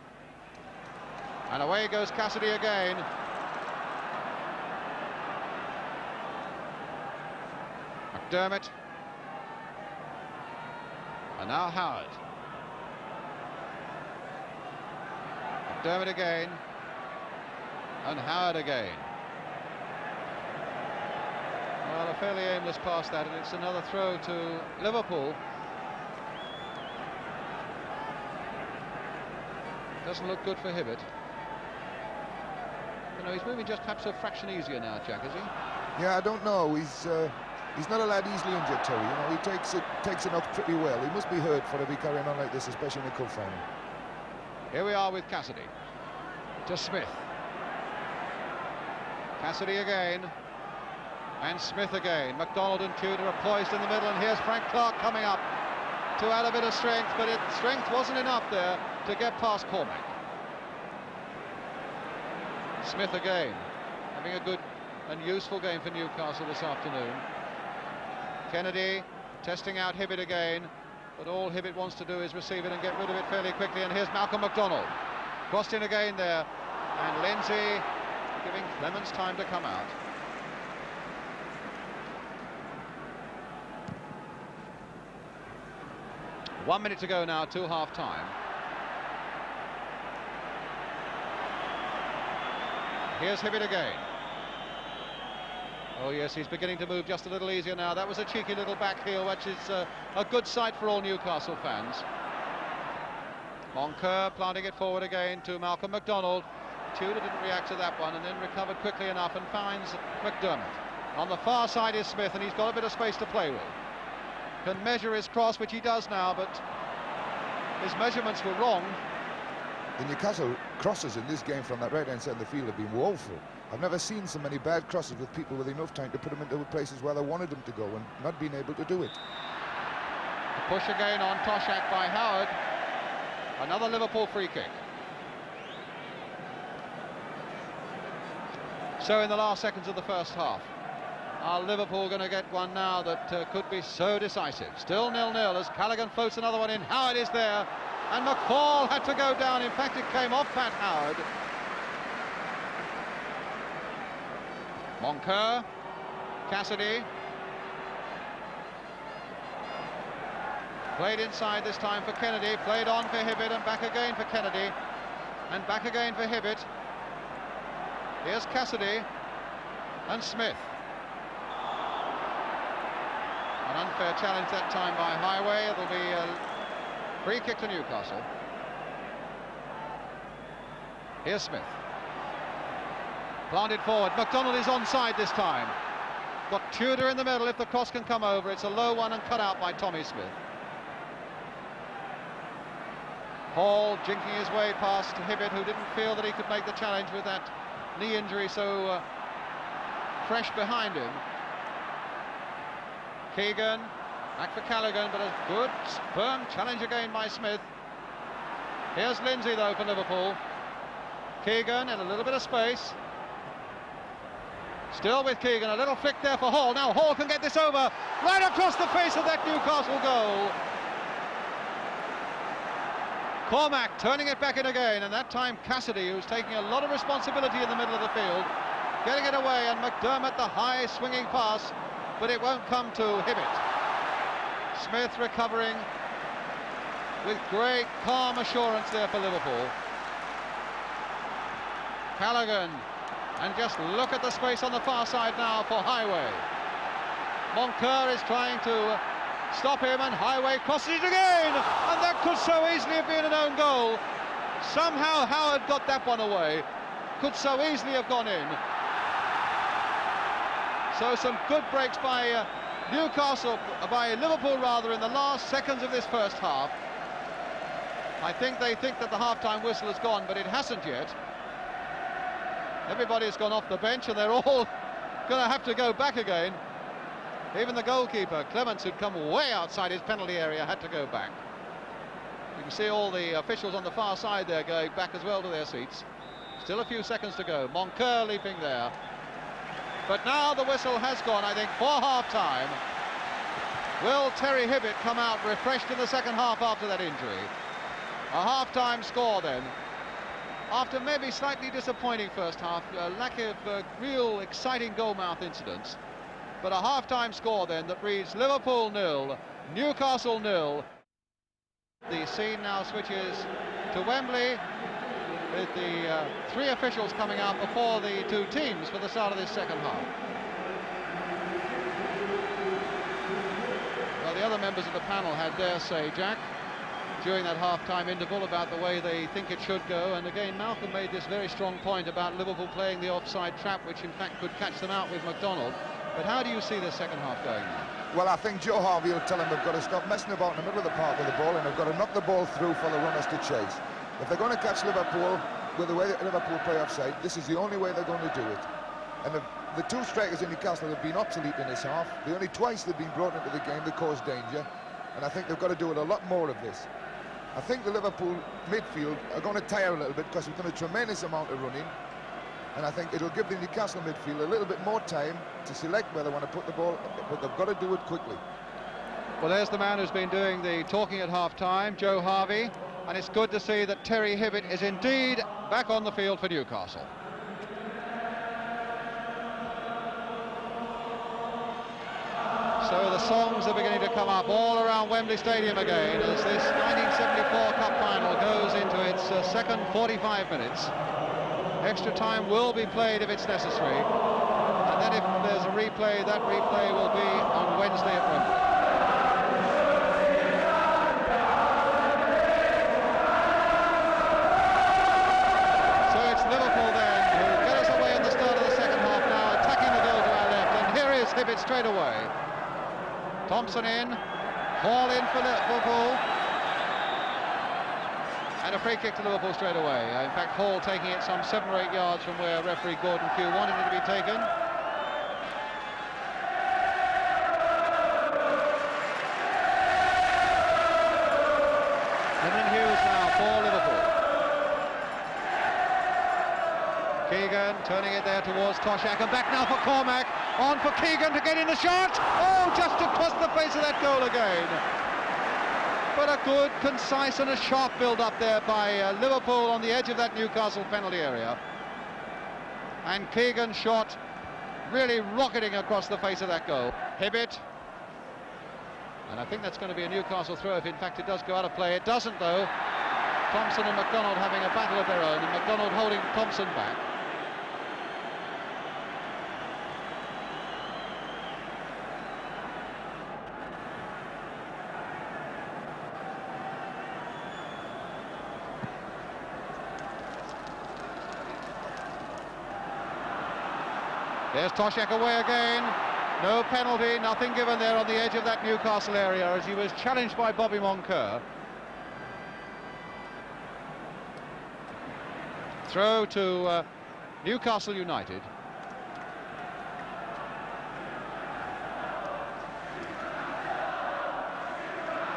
And away goes Cassidy again. McDermott. And now Howard. McDermott again. And Howard again. Well, a fairly aimless pass that, and it's another throw to Liverpool. Doesn't look good for Hibbett. You know, he's moving just perhaps a fraction easier now, Jack, is he? Yeah, I don't know. He's not a lad easily injured, Terry. You know, he takes it off pretty well. He must be hurt for to be carrying on like this, especially in the cup final. Here we are with Cassidy. To Smith. Cassidy again, and Smith again. McDonald and Tudor are poised in the middle, and here's Frank Clark coming up to add a bit of strength, but strength wasn't enough there to get past Cormac. Smith again, having a good and useful game for Newcastle this afternoon. Kennedy testing out Hibbett again, but all Hibbett wants to do is receive it and get rid of it fairly quickly, and here's Malcolm McDonald. Crossed in again there, and Lindsay giving Clemens time to come out. One minute to go now to half-time. Here's Hibbett again. Oh yes, he's beginning to move just a little easier now. That was a cheeky little back heel, which is a good sight for all Newcastle fans. Moncur planting it forward again to Malcolm McDonald. Tudor didn't react to that one, and then recovered quickly enough and finds McDermott. On the far side is Smith, and he's got a bit of space to play with. Can measure his cross, which he does now, but his measurements were wrong. The Newcastle crosses in this game from that right-hand side of the field have been woeful. I've never seen so many bad crosses with people with enough time to put them into places where they wanted them to go and not being able to do it. A push again on Toshak by Howard. Another Liverpool free kick. So in the last seconds of the first half, Are Liverpool going to get one now that could be so decisive? Still 0-0 as Callaghan floats another one in. Howard is there, and McFall had to go down. In fact, it came off Pat Howard. Moncur, Cassidy. Played inside this time for Kennedy, played on for Hibbett, and back again for Kennedy, and back again for Hibbett. Here's Cassidy and Smith. An unfair challenge that time by Heighway. It'll be a free kick to Newcastle. Here's Smith. Planted forward. McDonald is onside this time. Got Tudor in the middle if the cross can come over. It's a low one and cut out by Tommy Smith. Hall jinking his way past Hibbett, who didn't feel that he could make the challenge with that knee injury so fresh behind him. Keegan, back for Callaghan, but a good, firm challenge again by Smith. Here's Lindsay, though, for Liverpool. Keegan in a little bit of space. Still with Keegan, a little flick there for Hall. Now Hall can get this over, right across the face of that Newcastle goal. Cormac turning it back in again, and that time Cassidy, who's taking a lot of responsibility in the middle of the field, getting it away, and McDermott the high swinging pass, but it won't come to Hibbett. Smith recovering with great calm assurance there for Liverpool. Callaghan, and just look at the space on the far side now for Heighway. Moncur is trying to stop him, and Heighway crosses it again, and that could so easily have been an own goal. Somehow Howard got that one away, could so easily have gone in. So some good breaks by Newcastle, by Liverpool rather, in the last seconds of this first half. I think they think that the half-time whistle has gone, but it hasn't yet. Everybody's gone off the bench, and they're all going to have to go back again. Even the goalkeeper, Clements, who'd come way outside his penalty area, had to go back. You can see all the officials on the far side there going back as well to their seats. Still a few seconds to go. Moncur leaping there. But now the whistle has gone, I think, for half-time. Will Terry Hibbett come out refreshed in the second half after that injury? A half-time score then. After maybe slightly disappointing first half, lack of real exciting goal-mouth incidents. But a half-time score then that reads Liverpool 0, Newcastle 0. The scene now switches to Wembley, with the three officials coming out before the two teams for the start of this second half. Well, the other members of the panel had their say, Jack, during that half-time interval about the way they think it should go. And again, Malcolm made this very strong point about Liverpool playing the offside trap, which in fact could catch them out with McDonald. But how do you see the second half going now? Well, I think Joe Harvey will tell them they've got to stop messing about in the middle of the park with the ball, and they've got to knock the ball through for the runners to chase. If they're going to catch Liverpool with the way that Liverpool play offside, this is the only way they're going to do it. And the two strikers in Newcastle have been obsolete in this half. The only twice they've been brought into the game that caused danger, and I think they've got to do it a lot more of this. I think the Liverpool midfield are going to tire a little bit because we've done a tremendous amount of running, and I think it'll give the Newcastle midfield a little bit more time to select where they want to put the ball, but they've got to do it quickly. Well, there's the man who's been doing the talking at half-time, Joe Harvey, and it's good to see that Terry Hibbett is indeed back on the field for Newcastle. So the songs are beginning to come up all around Wembley Stadium again as this 1974 Cup Final goes into its second 45 minutes. Extra time will be played if it's necessary, and then if there's a replay, that replay will be on Wednesday at Wembley. So it's Liverpool then who get us away in the start of the second half now, attacking the goal to our left, and here is Hibbett straight away. Thompson in, Hall in for Liverpool, and a free kick to Liverpool straight away. In fact, Hall taking it some 7 or 8 yards from where referee Gordon Pugh wanted it to be taken. And then Hughes now for Liverpool. Keegan turning it there towards Toshak, and back now for Cormac. On for Keegan to get in the shot. Oh, just across the face of that goal again. But a good, concise and a sharp build-up there by Liverpool on the edge of that Newcastle penalty area. And Keegan's shot really rocketing across the face of that goal. Hibbett. And I think that's going to be a Newcastle throw if in fact it does go out of play. It doesn't though. Thompson and McDonald having a battle of their own, and McDonald holding Thompson back. There's Toshak away again. No penalty, nothing given there on the edge of that Newcastle area as he was challenged by Bobby Moncur. Throw to Newcastle United.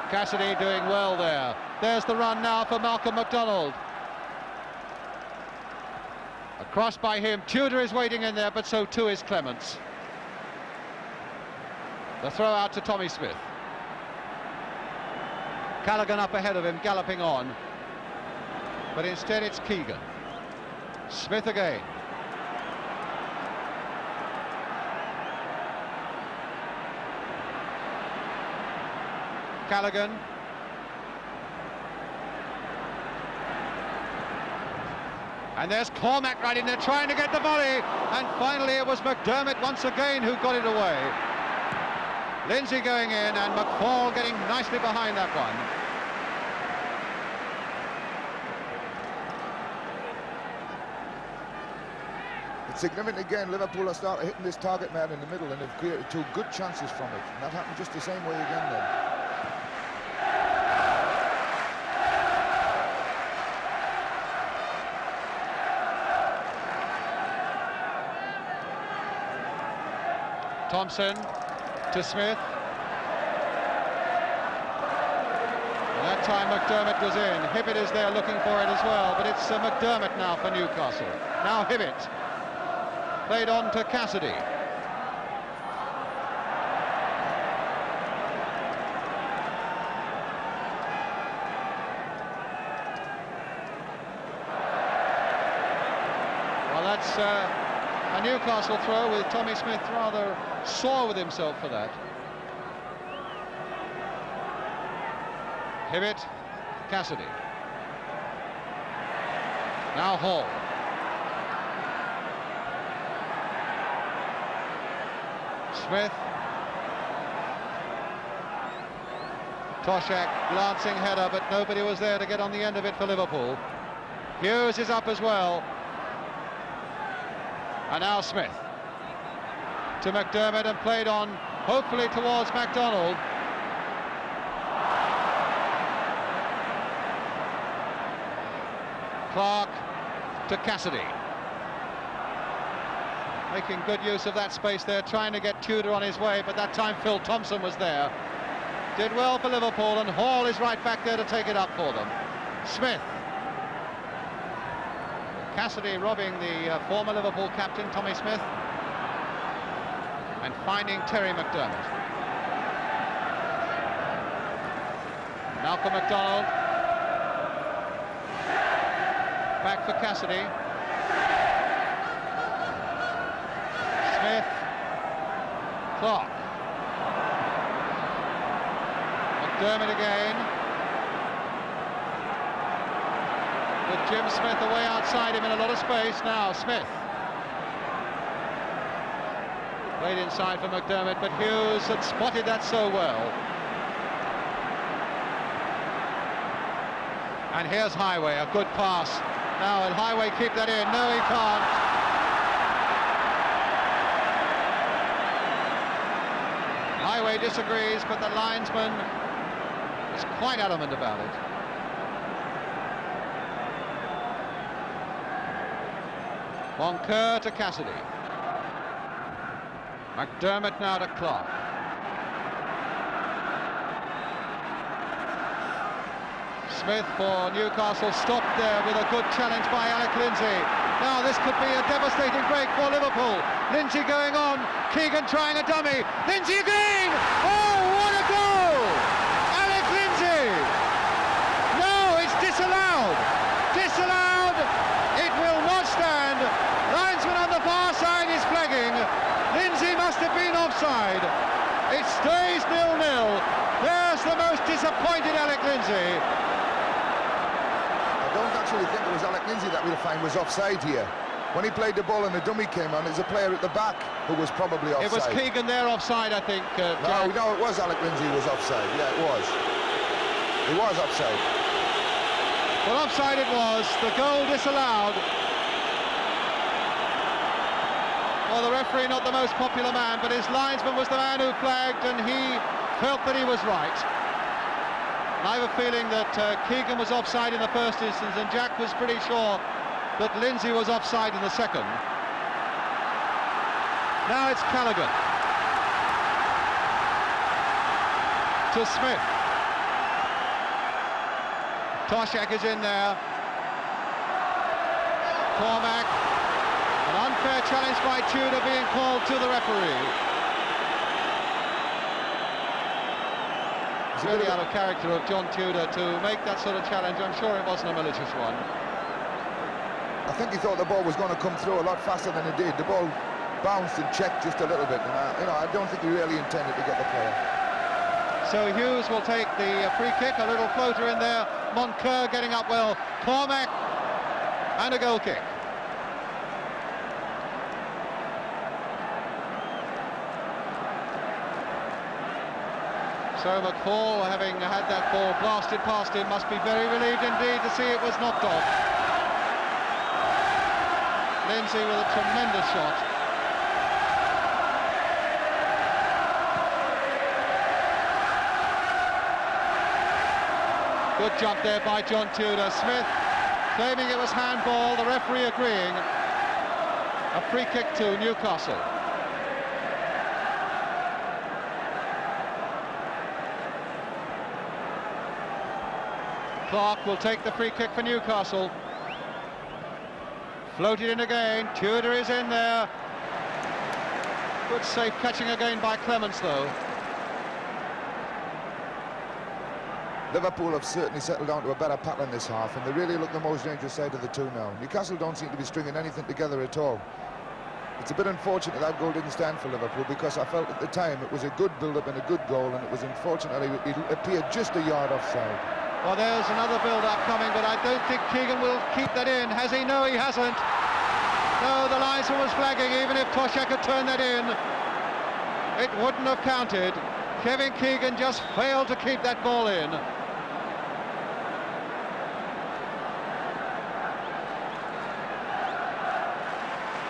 Cassidy doing well there. There's the run now for Malcolm McDonald. A cross by him. Tudor is waiting in there, but so too is Clements. The throw out to Tommy Smith. Callaghan up ahead of him, galloping on. But instead it's Keegan. Smith again. Callaghan. And there's Cormac right in there trying to get the volley. And finally it was McDermott once again who got it away. Lindsay going in and McFall getting nicely behind that one. It's significant again, Liverpool are starting hitting this target man in the middle and have created two good chances from it. And that happened just the same way again then. Thompson to Smith. And that time McDermott was in. Hibbett is there looking for it as well, but it's McDermott now for Newcastle. Now Hibbett. Played on to Cassidy. Well, that's a Newcastle throw with Tommy Smith rather sore with himself for that. Hibbett, Cassidy. Now Hall. Smith. Toshak, glancing header, but nobody was there to get on the end of it for Liverpool. Hughes is up as well. And now Smith. To McDermott and played on, hopefully towards MacDonald. Clark to Cassidy. Making good use of that space there, trying to get Tudor on his way, but that time Phil Thompson was there. Did well for Liverpool, and Hall is right back there to take it up for them. Smith. Cassidy robbing the former Liverpool captain, Tommy Smith, and finding Terry McDermott. Malcolm McDonald. Back for Cassidy. Smith. Clark. McDermott again. With Jim Smith away outside him in a lot of space. Now Smith. Played inside for McDermott, but Hughes had spotted that so well. And here's Heighway, a good pass. Now will Heighway keep that in? No, he can't. Heighway disagrees, but the linesman is quite adamant about it. Moncur to Cassidy. McDermott now to Clark. Smith for Newcastle stopped there with a good challenge by Alec Lindsay. Now this could be a devastating break for Liverpool. Lindsay going on, Keegan trying a dummy, Lindsay again! Oh, what a goal! Alex Lindsay! No, it's disallowed! Disallowed! It will not stand! Linesman on the far side is flagging. Lindsay must have been offside. It stays 0-0. There's the most disappointed Alec Lindsay. I don't actually think it was Alec Lindsay that we'll find was offside here. When he played the ball and the dummy came on, there's a player at the back who was probably offside. It was Keegan there offside, I think. No, it was Alec Lindsay who was offside. Yeah, it was. He was offside. Well, offside it was. The goal disallowed. Well, the referee not the most popular man, but his linesman was the man who flagged, and he felt that he was right. I have a feeling that Keegan was offside in the first instance, and Jack was pretty sure that Lindsay was offside in the second. Now it's Callaghan. To Smith. Toshak is in there. Cormac. An unfair challenge by Tudor being called to the referee. It's really out of character of John Tudor to make that sort of challenge. I'm sure it wasn't a malicious one. I think he thought the ball was going to come through a lot faster than it did. The ball bounced and checked just a little bit, and I don't think he really intended to get the player. So Hughes will take the free kick, a little floater in there. Moncur getting up well. Cormac, and a goal kick. So McFall, having had that ball blasted past him, must be very relieved indeed to see it was knocked off. Lindsay with a tremendous shot. Good jump there by John Tudor. Smith claiming it was handball, the referee agreeing. A free kick to Newcastle. Clark will take the free kick for Newcastle. Floated in again, Tudor is in there. Good safe catching again by Clements though. Liverpool have certainly settled down to a better pattern this half, and they really look the most dangerous side of the two now. Newcastle don't seem to be stringing anything together at all. It's a bit unfortunate that goal didn't stand for Liverpool, because I felt at the time it was a good build-up and a good goal, and it was unfortunately it appeared just a yard offside. Well, there's another build-up coming, but I don't think Keegan will keep that in. Has he? No, he hasn't. No, the linesman was flagging. Even if Toshak had turned that in, it wouldn't have counted. Kevin Keegan just failed to keep that ball in.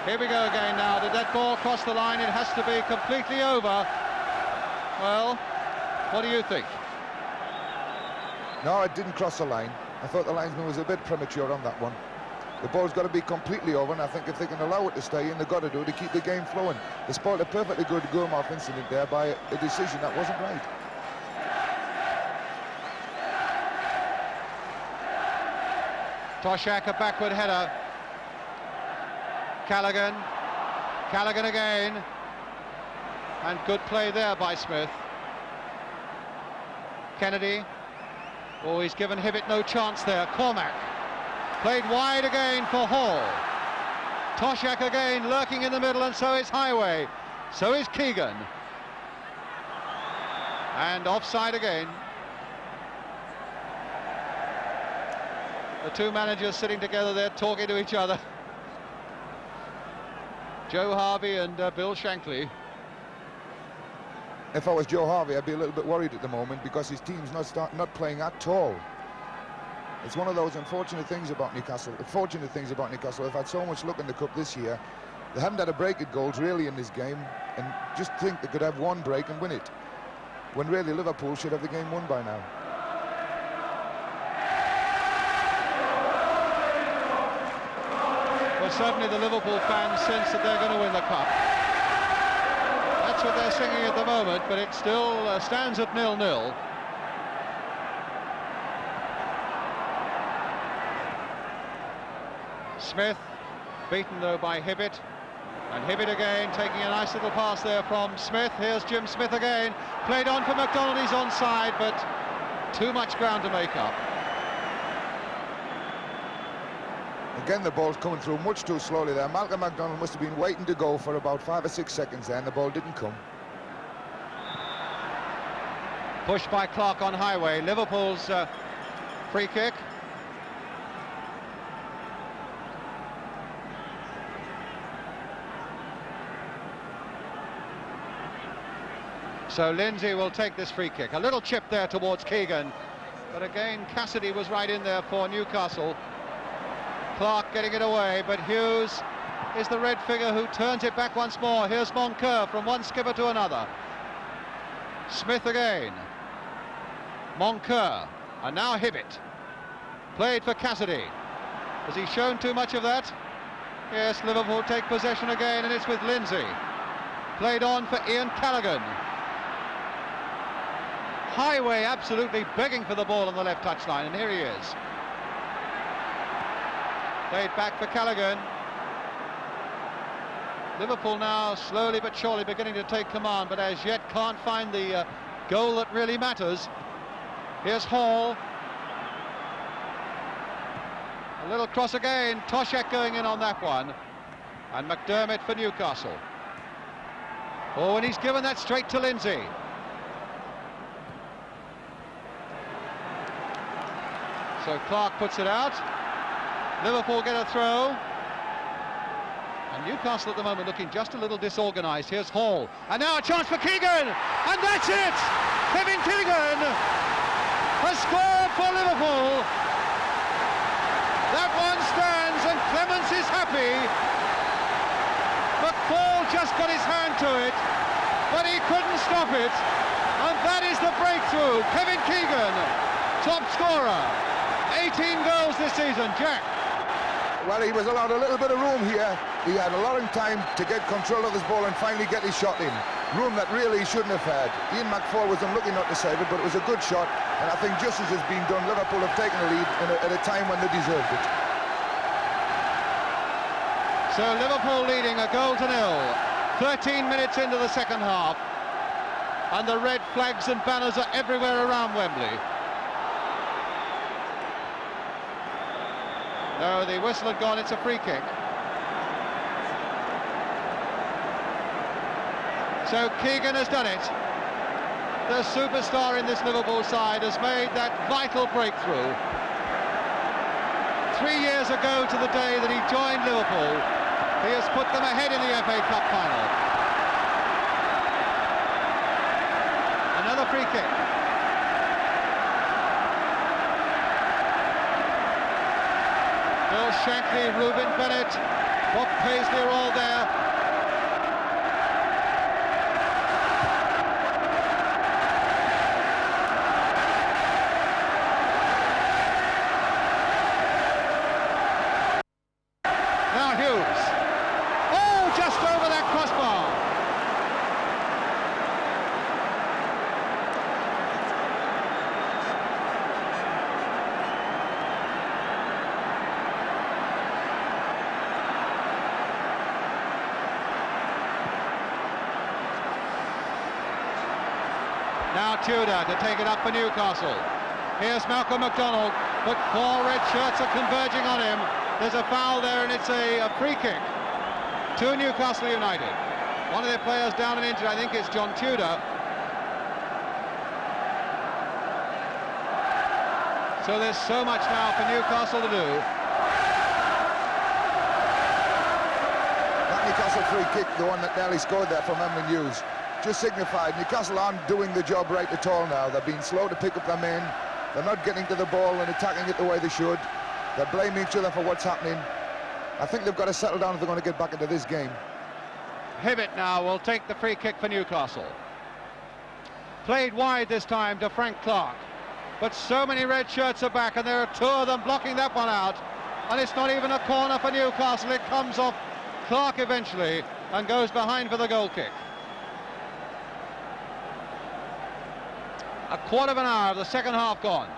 Here we go again now. Did that ball cross the line? It has to be completely over. Well, what do you think? No, it didn't cross the line. I thought the linesman was a bit premature on that one. The ball's got to be completely over, and I think if they can allow it to stay in, they've got to do it to keep the game flowing. They spoiled a perfectly good Gurmov incident there by a decision that wasn't right. Toshak, a backward header. Callaghan. Callaghan again. And good play there by Smith. Kennedy. Oh, he's given Hibbett no chance there. Cormac. Played wide again for Hall. Toshak again lurking in the middle, and so is Heighway. So is Keegan. And offside again. The two managers sitting together there talking to each other. Joe Harvey and Bill Shankly. If I was Joe Harvey, I'd be a little bit worried at the moment, because his team's not playing at all. It's one of those unfortunate things about Newcastle. The fortunate things about Newcastle. They've had so much luck in the cup this year. They haven't had a break at goals really in this game, and just think they could have one break and win it, when really Liverpool should have the game won by now. Well, certainly the Liverpool fans sense that they're going to win the cup. That's what they're singing at the moment, but it still stands at 0-0. Smith beaten though by Hibbett. And Hibbett again, taking a nice little pass there from Smith. Here's Jim Smith again. Played on for McDonald, he's onside, but too much ground to make up. Again, the ball's coming through much too slowly there. Malcolm McDonald must have been waiting to go for about 5 or 6 seconds there, and the ball didn't come. Pushed by Clark on Heighway. Liverpool's free kick. So Lindsay will take this free kick. A little chip there towards Keegan, but again Cassidy was right in there for Newcastle. Clark getting it away, but Hughes is the red figure who turns it back once more. Here's Moncur from one skipper to another. Smith again. Moncur, and now Hibbett. Played for Cassidy. Has he shown too much of that? Yes, Liverpool take possession again, and it's with Lindsay. Played on for Ian Callaghan. Heighway absolutely begging for the ball on the left touchline, and here he is. Played back for Callaghan. Liverpool now slowly but surely beginning to take command, but as yet can't find the goal that really matters. Here's Hall. A little cross again. Toshek going in on that one. And McDermott for Newcastle. Oh, and he's given that straight to Lindsay. So Clark puts it out. Liverpool get a throw. And Newcastle at the moment looking just a little disorganised. Here's Hall. And now a chance for Keegan. And that's it! Kevin Keegan has scored for Liverpool. That one stands and Clements is happy. McFall just got his hand to it, but he couldn't stop it. And that is the breakthrough. Kevin Keegan, top scorer. 18 goals this season. Jack. Well, he was allowed a little bit of room here. He had a lot of time to get control of his ball and finally get his shot in. Room that really he shouldn't have had. Ian McFall was unlucky not to save it, but it was a good shot. And I think justice has been done. Liverpool have taken the lead at a time when they deserved it. So Liverpool leading 1-0. 13 minutes into the second half. And the red flags and banners are everywhere around Wembley. No, the whistle had gone, it's a free kick. So Keegan has done it. The superstar in this Liverpool side has made that vital breakthrough. 3 years ago to the day that he joined Liverpool, he has put them ahead in the FA Cup final. Another free kick. Bill Shankly, Reuben Bennett, Bob Paisley are all there. Now Hughes. Oh, just over that crossbar. Now Tudor to take it up for Newcastle. Here's Malcolm McDonald, but 4 red shirts are converging on him. There's a foul there, and it's a free kick to Newcastle United. One of their players down and injured, I think it's John Tudor. So there's so much now for Newcastle to do. That Newcastle free kick, the one that nearly scored there from Emlyn Hughes, just signified Newcastle aren't doing the job right at all now. They're being slow to pick up their men. They're not getting to the ball and attacking it the way they should. They're blaming each other for what's happening. I think they've got to settle down if they're going to get back into this game. Hibbett now will take the free kick for Newcastle. Played wide this time to Frank Clark. But so many red shirts are back, and there are 2 of them blocking that one out. And it's not even a corner for Newcastle. It comes off Clark eventually and goes behind for the goal kick. A quarter of an hour of the second half gone.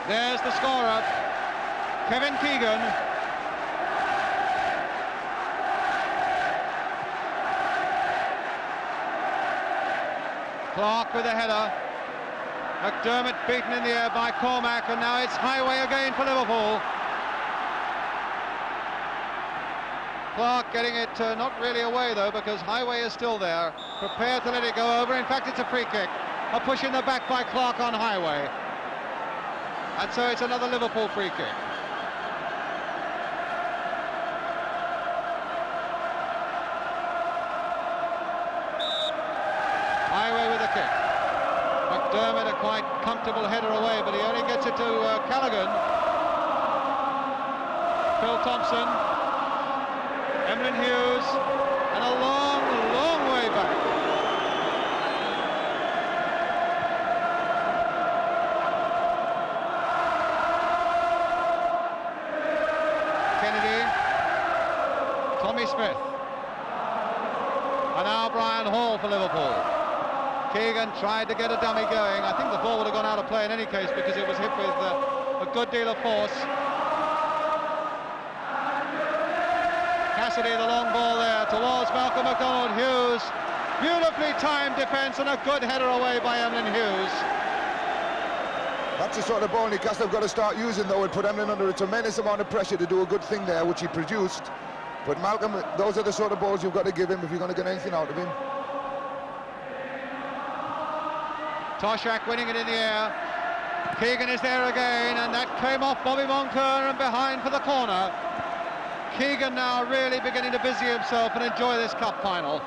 There's the scorer, Kevin Keegan. Clark with a header. McDermott beaten in the air by Cormac, and now it's Heighway again for Liverpool. Clark getting it not really away though, because Heighway is still there, prepared to let it go over. In fact, it's a free kick. A push in the back by Clark on Heighway. And so it's another Liverpool free kick. Heighway with a kick. McDermott, a quite comfortable header away, but he only gets it to Callaghan. Phil Thompson, Emlyn Hughes, and a long, long way back. Kennedy, Tommy Smith, and now Brian Hall for Liverpool. Keegan tried to get a dummy going. I think the ball would have gone out of play in any case because it was hit with a good deal of force. Cassidy, the long ball there towards Malcolm McDonald. Hughes, beautifully timed defence and a good header away by Emlyn Hughes. That's the sort of ball Newcastle have got to start using, though. It put Emlyn under a tremendous amount of pressure to do a good thing there, which he produced. But Malcolm, those are the sort of balls you've got to give him if you're going to get anything out of him. Toshak winning it in the air. Keegan is there again, and that came off Bobby Moncur and behind for the corner. Keegan now really beginning to busy himself and enjoy this cup final.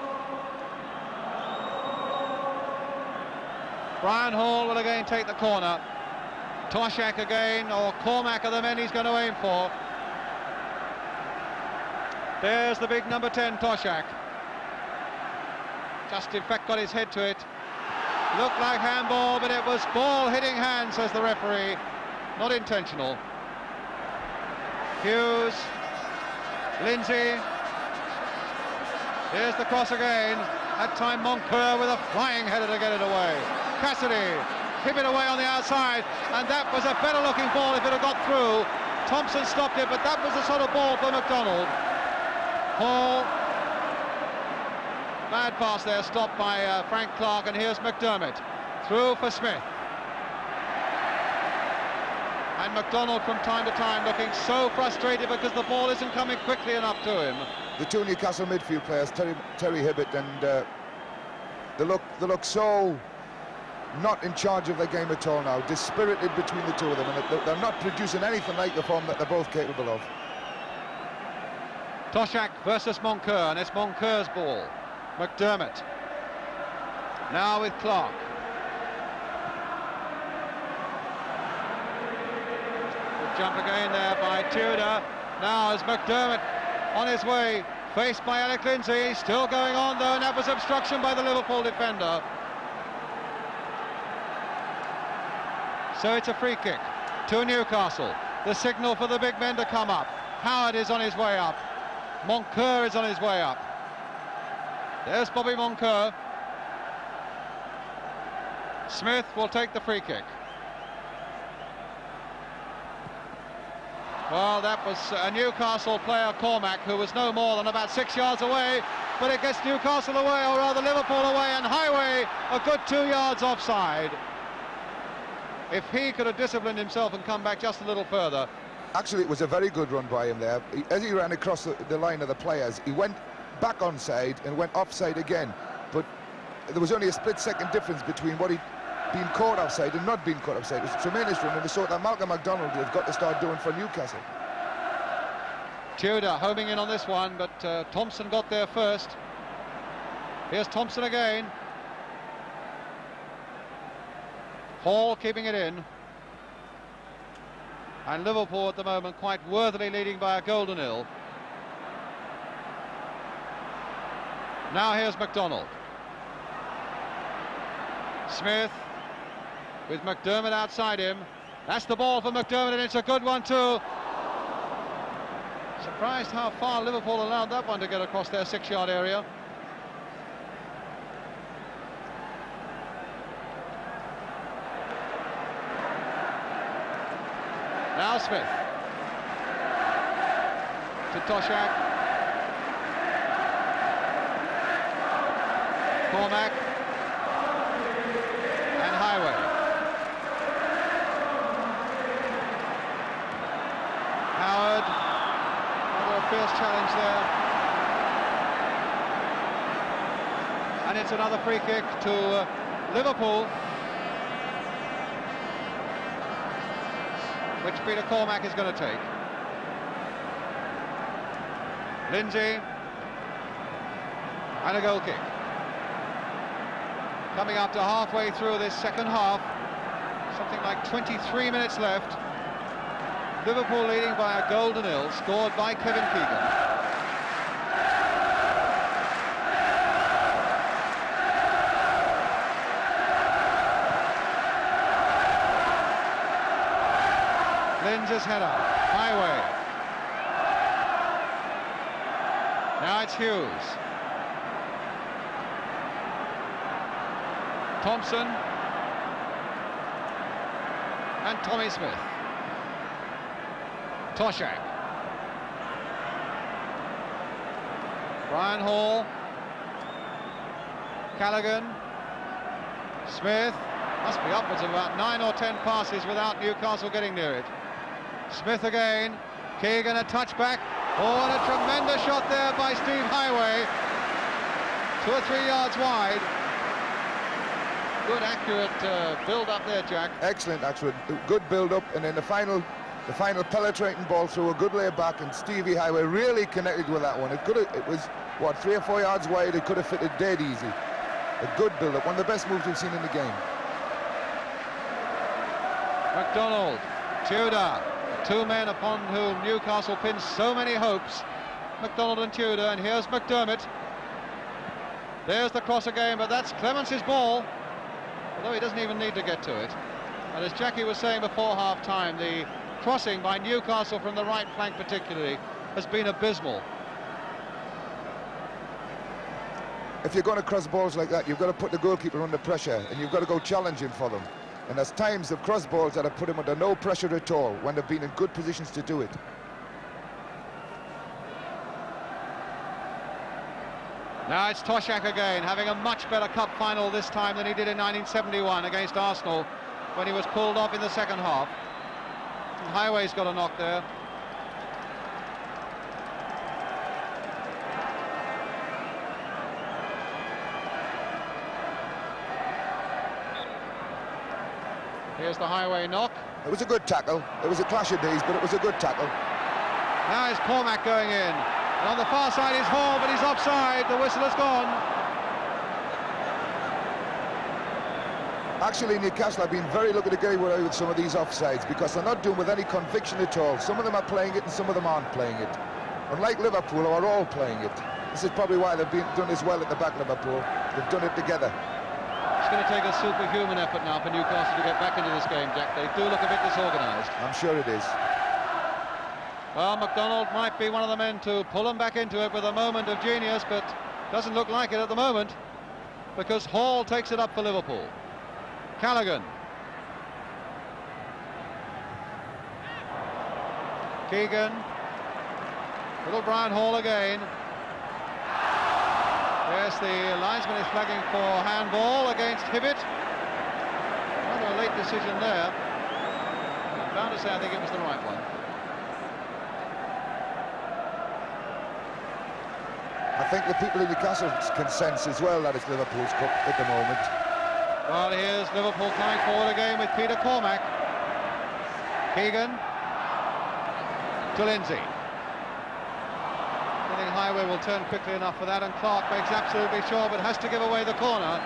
Brian Hall will again take the corner. Toshak again, or Cormac are the men he's going to aim for. There's the big number 10, Toshak. Just in fact got his head to it. Looked like handball, but it was ball hitting hand, says the referee. Not intentional. Hughes, Lindsay. Here's the cross again. That time Moncur with a flying header to get it away. Cassidy, keep it away on the outside, and that was a better looking ball if it had got through. Thompson stopped it, but that was the sort of ball for McDonald. Hall. Bad pass there, stopped by Frank Clark, and here's McDermott. Through for Smith. And McDonald from time to time looking so frustrated because the ball isn't coming quickly enough to him. The two Newcastle midfield players, Terry Hibbett, and they look so not in charge of their game at all now, dispirited between the two of them, and they're not producing anything like the form that they're both capable of. Toshak versus Moncur, and it's Moncur's ball. McDermott now with Clark. Good jump again there by Tudor. Now is McDermott on his way, faced by Alec Lindsay. He's still going on though, and that was obstruction by the Liverpool defender. So it's a free kick to Newcastle. The signal for the big men to come up. Howard is on his way up. Moncur is on his way up. There's Bobby Moncur. Smith will take the free kick. Well, that was a Newcastle player, Cormac, who was no more than about 6 yards away, but it gets Newcastle away, or rather Liverpool away, and Heighway a good 2 yards offside. If he could have disciplined himself and come back just a little further. Actually, it was a very good run by him there. As he ran across the line of the players, he went back onside and went offside again, but there was only a split-second difference between what he'd been caught offside and not being caught offside. It was a tremendous run, and the sort that Malcolm McDonald have got to start doing for Newcastle. Tudor homing in on this one, but Thompson got there first. Here's Thompson again. Hall keeping it in. And Liverpool at the moment quite worthily leading by a goal to nil. Now here's McDonald. Smith with McDermott outside him. That's the ball for McDermott, and it's a good one too. Surprised how far Liverpool allowed that one to get across their 6-yard area. Now Smith. To Toshak. Cormac. And Heighway. Howard. Another fierce challenge there. And it's another free kick to Liverpool, which Peter Cormac is going to take. Lindsay, and a goal kick. Coming up to halfway through this second half, something like 23 minutes left. Liverpool leading by a goal to nil, scored by Kevin Keegan. Lindsay's header, Heighway. Now it's Hughes. Thompson. And Tommy Smith. Toshak. Brian Hall. Callaghan. Smith. Must be upwards of about 9 or 10 passes without Newcastle getting near it. Smith again. Keegan a touchback. Oh, and a tremendous shot there by Steve Heighway. 2 or 3 yards wide. Good, accurate build-up there, Jack. Excellent, actually. Good build-up, and then the final penetrating ball through a good lay back, and Stevie Heighway really connected with that one. It was, what, 3 or 4 yards wide. It could have fitted dead easy. A good build-up, one of the best moves we've seen in the game. McDonald, Tudor, two men upon whom Newcastle pins so many hopes. McDonald and Tudor, and here's McDermott. There's the cross again, but that's Clemence's ball, although he doesn't even need to get to it. And as Jackie was saying before half-time, the crossing by Newcastle from the right flank particularly has been abysmal. If you're going to cross balls like that, you've got to put the goalkeeper under pressure, and you've got to go challenging for them. And there's times of cross balls that have put him under no pressure at all when they've been in good positions to do it. Now it's Toshak again, having a much better cup final this time than he did in 1971 against Arsenal when he was pulled off in the second half. And Heighway's got a knock there. Here's the Heighway knock. It was a good tackle. It was a clash of days, but it was a good tackle. Now is Cormac going in. And on the far side is Hall, but he's offside. The whistle has gone. Actually, Newcastle have been very lucky to get away with some of these offsides because they're not doing with any conviction at all. Some of them are playing it and some of them aren't playing it. Unlike Liverpool, who are all playing it. This is probably why they've been done as well at the back, Liverpool. They've done it together. It's going to take a superhuman effort now for Newcastle to get back into this game, Jack. They do look a bit disorganised. I'm sure it is. Well, McDonald might be one of the men to pull them back into it with a moment of genius, but doesn't look like it at the moment because Hall takes it up for Liverpool. Callaghan. Keegan. Little Brian Hall again. Yes, the linesman is flagging for handball against Hibbett. Rather a late decision there. I'm bound to say I think it was the right one. I think the people in Newcastle can sense as well that it's Liverpool's cup at the moment. Well, here's Liverpool coming forward again with Peter Cormac. Keegan to Lindsay. I think Heighway will turn quickly enough for that, and Clark makes absolutely sure, but has to give away the corner.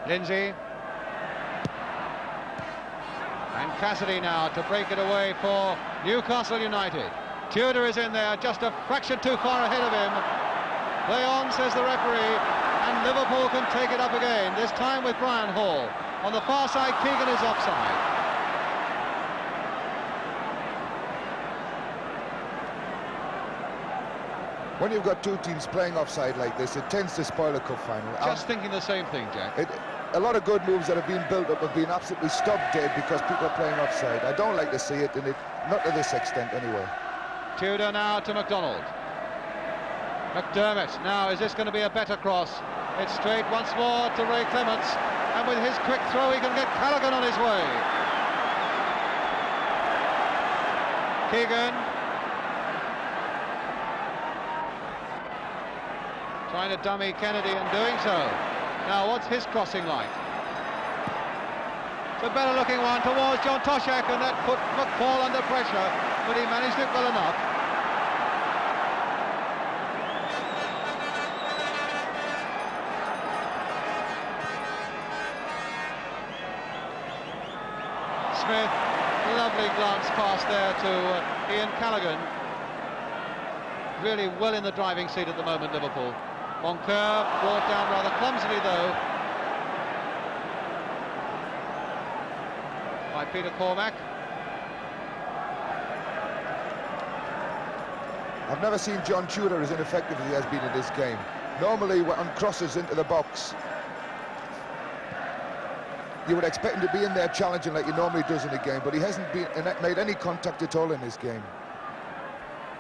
Lindsay. And Cassidy now to break it away for Newcastle United. Tudor is in there, just a fraction too far ahead of him. Play on, says the referee, and Liverpool can take it up again, this time with Brian Hall. On the far side, Keegan is offside. When you've got two teams playing offside like this, it tends to spoil a cup final. Just thinking the same thing, Jack. A lot of good moves that have been built up have been absolutely stopped dead because people are playing offside. I don't like to see it, and not to this extent anyway. Tudor now to McDonald. McDermott, now is this going to be a better cross? It's straight once more to Ray Clements, and with his quick throw he can get Callaghan on his way. Keegan trying to dummy Kennedy and doing so. Now what's his crossing like? It's a better looking one towards John Toshak, and that put McFall under pressure, but he managed it well enough. Smith, lovely glance pass there to Ian Callaghan. Really well in the driving seat at the moment, Liverpool. Moncur brought down rather clumsily though by Peter Cormack. I've never seen John Tudor as ineffective as he has been in this game. Normally on crosses into the box, you would expect him to be in there challenging like he normally does in a game, but he hasn't made any contact at all in this game.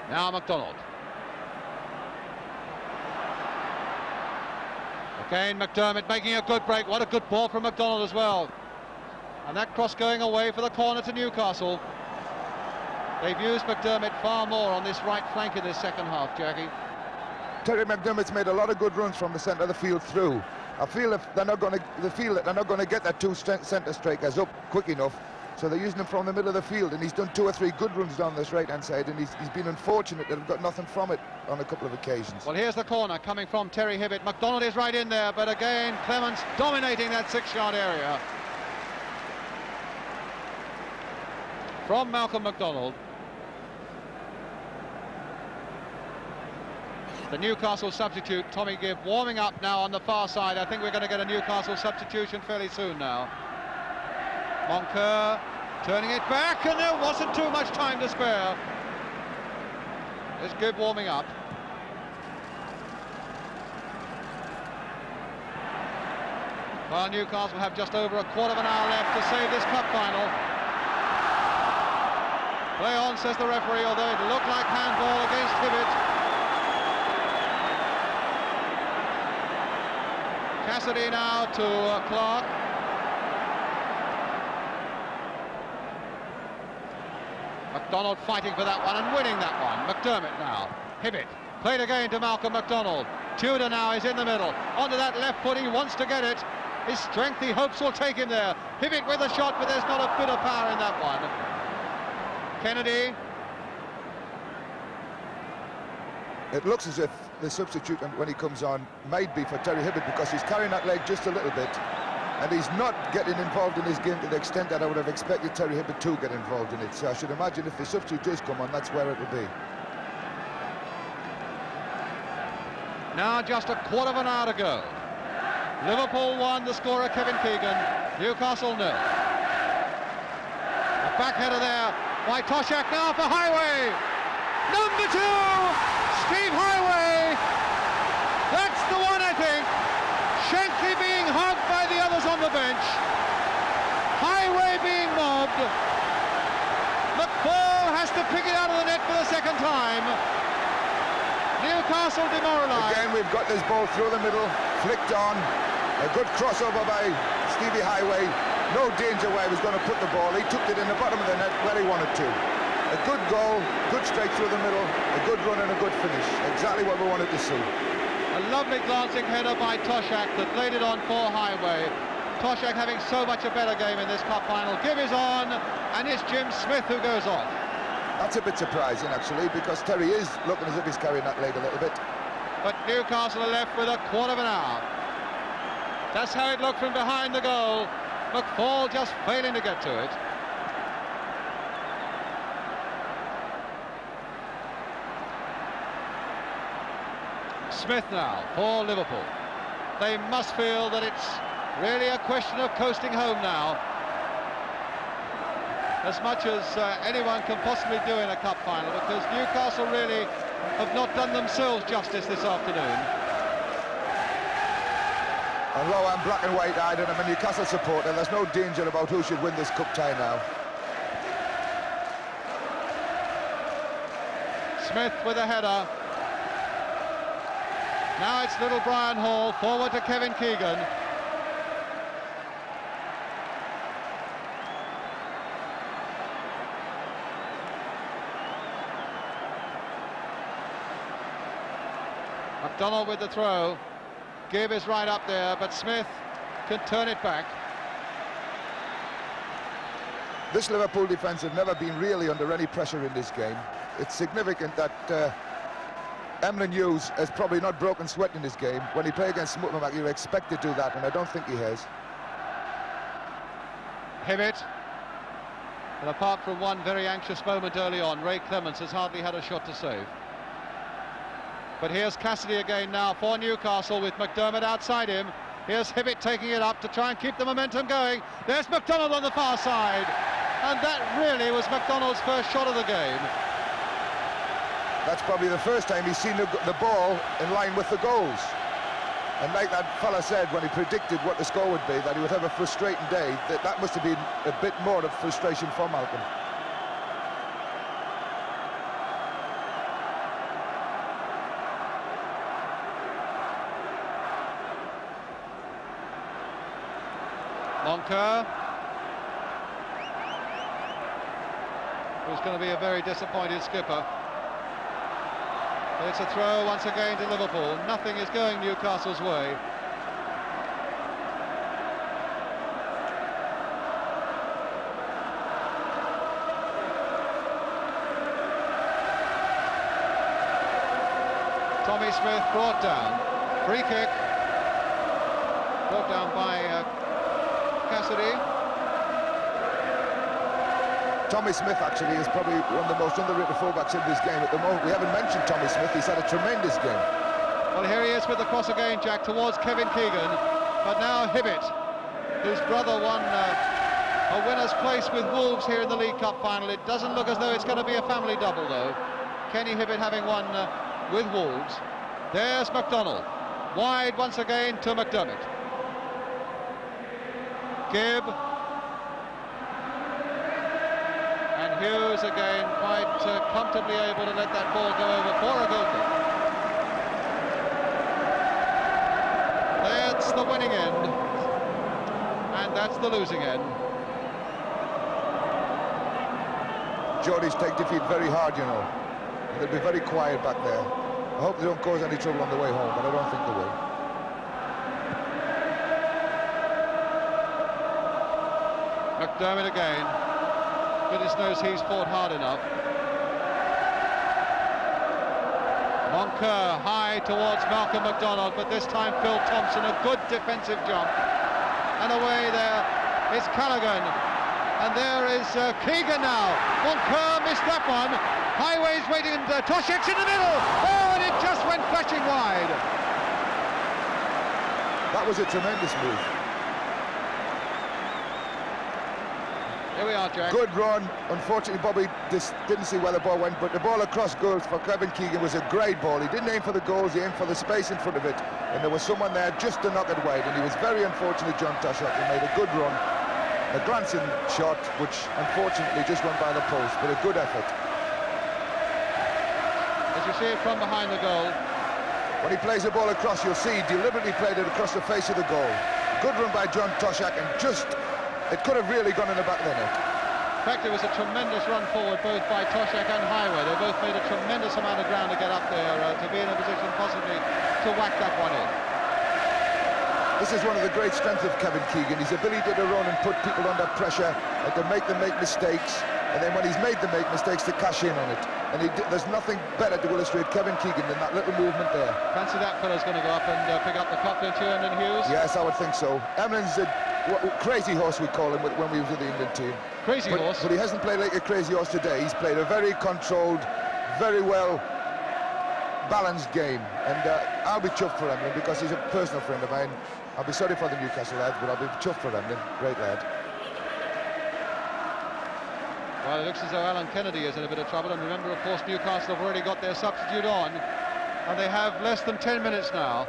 Now McDonald. Again McDermott making a good break. What a good ball from McDonald as well. And that cross going away for the corner to Newcastle. They've used McDermott far more on this right flank in this second half, Jackie. Terry McDermott's made a lot of good runs from the centre of the field through. I feel if they're not going to get their two centre strikers up quick enough, so they're using him from the middle of the field, and he's done 2 or 3 good runs down this right-hand side, and he's been unfortunate that they've got nothing from it on a couple of occasions. Well, here's the corner coming from Terry Hibbett. McDonald is right in there, but again Clements dominating that 6-yard area. From Malcolm McDonald. The Newcastle substitute, Tommy Gibb, warming up now on the far side. I think we're going to get a Newcastle substitution fairly soon now. Moncur turning it back, and there wasn't too much time to spare. There's Gibb warming up. Well, Newcastle have just over a quarter of an hour left to save this cup final. Play on, says the referee, although it looked like handball against Hibbett. Cassidy now to Clark. McDonald fighting for that one and winning that one. McDermott now. Hibbett. Played again to Malcolm McDonald. Tudor now is in the middle. Onto that left foot, he wants to get it. His strength, he hopes, will take him there. Hibbett with a shot, but there's not a bit of power in that one. Kennedy. It looks as if the substitute, when he comes on, might be for Terry Hibbett, because he's carrying that leg just a little bit, and he's not getting involved in his game to the extent that I would have expected Terry Hibbett to get involved in it. So I should imagine if the substitute does come on, that's where it will be. Now just a quarter of an hour to go. Liverpool 1, the scorer Kevin Keegan, Newcastle 0. A back header there by Toshak now for Heighway. Number 2, Steve Heighway. That's the one, I think. Shankly being hugged by the others on the bench. Heighway being mobbed. McFall has to pick it out of the net for the second time. Newcastle demoralised. Again, we've got this ball through the middle, flicked on. A good crossover by Stevie Heighway. No danger where he was going to put the ball. He took it in the bottom of the net where he wanted to. A good goal, good strike through the middle, a good run and a good finish. Exactly what we wanted to see. A lovely glancing header by Toshak that laid it on for Heighway. Toshak having so much a better game in this cup final. Gibb is on, and it's Jim Smith who goes off. That's a bit surprising, actually, because Terry is looking as if he's carrying that leg a little bit. But Newcastle are left with a quarter of an hour. That's how it looked from behind the goal. McFall just failing to get to it. Smith now for Liverpool. They must feel that it's really a question of coasting home now, as much as anyone can possibly do in a cup final, because Newcastle really have not done themselves justice this afternoon. Although I'm black and white-eyed and I'm a Newcastle supporter, there's no danger about who should win this cup tie now. Smith with a header. Now it's little Brian Hall, forward to Kevin Keegan. McDonald with the throw. Gibb is right up there, but Smith can turn it back. This Liverpool defence have never been really under any pressure in this game. It's significant that Emlyn Hughes has probably not broken sweat in this game. When he played against Smutman, you expect to do that, and I don't think he has. Hibbett. And apart from one very anxious moment early on, Ray Clements has hardly had a shot to save. But here's Cassidy again now for Newcastle with McDermott outside him. Here's Hibbett taking it up to try and keep the momentum going. There's McDonald on the far side. And that really was McDonald's first shot of the game. That's probably the first time he's seen the ball in line with the goals. And like that fella said when he predicted what the score would be, that he would have a frustrating day, that must have been a bit more of frustration for Malcolm. Moncur, who's going to be a very disappointed skipper. It's a throw once again to Liverpool. Nothing is going Newcastle's way. Tommy Smith brought down. Free kick. Brought down by Cassidy. Tommy Smith actually is probably one of the most underrated fullbacks in this game at the moment. We haven't mentioned Tommy Smith. He's had a tremendous game. Well, here he is with the cross again, Jack, towards Kevin Keegan. But now Hibbett, whose brother won a winner's place with Wolves here in the League Cup final. It doesn't look as though it's going to be a family double, though. Kenny Hibbett having won with Wolves. There's McDonald. Wide once again to McDermott. Gibb. And Hughes again quite comfortably able to let that ball go over for a goal kick. That's the winning end. And that's the losing end. Geordies take defeat very hard, you know. They'll be very quiet back there. I hope they don't cause any trouble on the way home, but I don't think they will. McDermott again. Goodness knows he's fought hard enough. Moncur high towards Malcolm McDonald, but this time Phil Thompson, a good defensive jump. And away there is Callaghan. And there is Keegan now. Moncur missed that one. Heighway's waiting, and Toshek's in the middle. Oh, and it just went flashing wide. That was a tremendous move. Here we are, Jack. Good run. Unfortunately, Bobby didn't see where the ball went, but the ball across goals for Kevin Keegan was a great ball. He didn't aim for the goals, he aimed for the space in front of it, and there was someone there just to knock it wide, and he was very unfortunate, John Toshek. He made a good run, a glancing shot, which unfortunately just went by the post, but a good effort. As you see it from behind the goal. When he plays the ball across, you'll see he deliberately played it across the face of the goal. Good run by John Toshek, and just it could have really gone in the back of the net. In fact, it was a tremendous run forward both by Toshek and Heighway. They both made a tremendous amount of ground to get up there to be in a position possibly to whack that one in. This is one of the great strengths of Kevin Keegan, his ability to run and put people under pressure and to make them make mistakes, and then when he's made them make mistakes, to cash in on it. And there's nothing better to illustrate Kevin Keegan than that little movement there. Fancy that fellow's going to go up and pick up the cup, don't you, Emlyn Hughes? Yes, I would think so. Emlyn's a crazy horse, we call him, when we was with the England team. Crazy horse? But he hasn't played like a crazy horse today. He's played a very controlled, very well balanced game, and I'll be chuffed for Emlyn because he's a personal friend of mine. I'll be sorry for the Newcastle lads, but I'll be chuffed for Emlyn. Great lad. Well, it looks as though Alan Kennedy is in a bit of trouble, and remember, of course, Newcastle have already got their substitute on, and they have less than 10 minutes now.